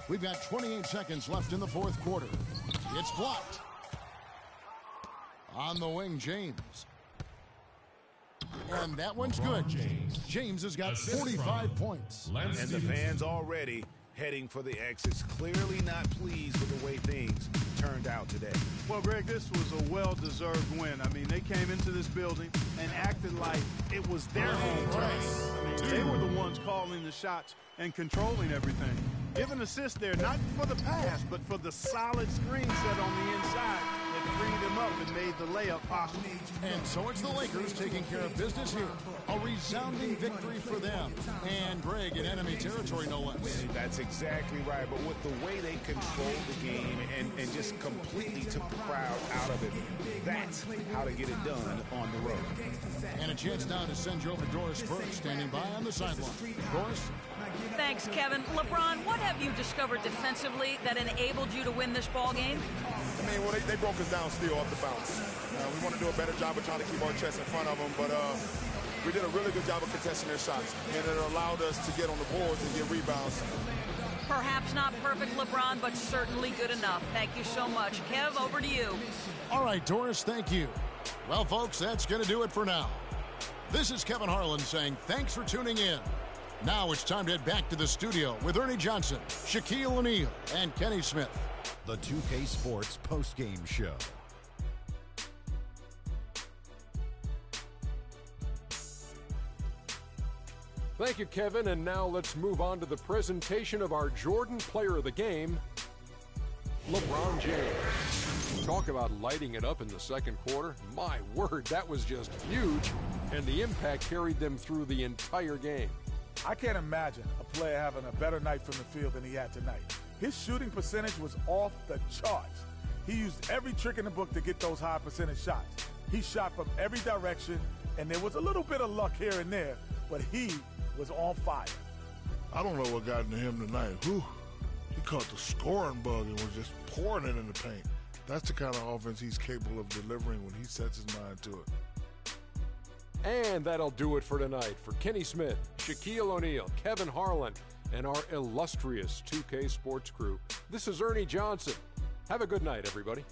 We've got 28 seconds left in the fourth quarter. It's blocked. On the wing, James. And that one's good. James has got 45 points. And the fans already heading for the exits, clearly not pleased with the way things turned out today. Well, Greg, this was a well-deserved win. I mean, they came into this building and acted like it was their home place. I mean, they were the ones calling the shots and controlling everything. Give an assist there, not for the pass, but for the solid screen set on the inside that freed him up and made the layup possible. And so it's the Lakers taking care of business here. A resounding victory for them. And Greg in enemy territory, no less. That's exactly right. But with the way they controlled the game and just completely took the crowd out of it, that's how to get it done on the road. And a chance now to send you over to Doris Burke, standing by on the sideline. Doris? Thanks, Kevin. LeBron, what have you discovered defensively that enabled you to win this ball game? I mean, well, they broke us down still off the bounce. We want to do a better job of trying to keep our chest in front of them, but we did a really good job of contesting their shots, and it allowed us to get on the boards and get rebounds. Perhaps not perfect, LeBron, but certainly good enough. Thank you so much. Kev, over to you. All right, Doris, thank you. Well, folks, that's going to do it for now. This is Kevin Harlan saying thanks for tuning in. Now it's time to head back to the studio with Ernie Johnson, Shaquille O'Neal, and Kenny Smith. The 2K Sports postgame show. Thank you, Kevin. And now let's move on to the presentation of our Jordan Player of the Game, LeBron James. Talk about lighting it up in the second quarter. My word, that was just huge. And the impact carried them through the entire game. I can't imagine a player having a better night from the field than he had tonight. His shooting percentage was off the charts. He used every trick in the book to get those high percentage shots. He shot from every direction, and there was a little bit of luck here and there, but he was on fire. I don't know what got into him tonight. Whew. He caught the scoring bug and was just pouring it in the paint. That's the kind of offense he's capable of delivering when he sets his mind to it. And that'll do it for tonight. For Kenny Smith, Shaquille O'Neal, Kevin Harlan, and our illustrious 2K Sports crew, this is Ernie Johnson. Have a good night, everybody.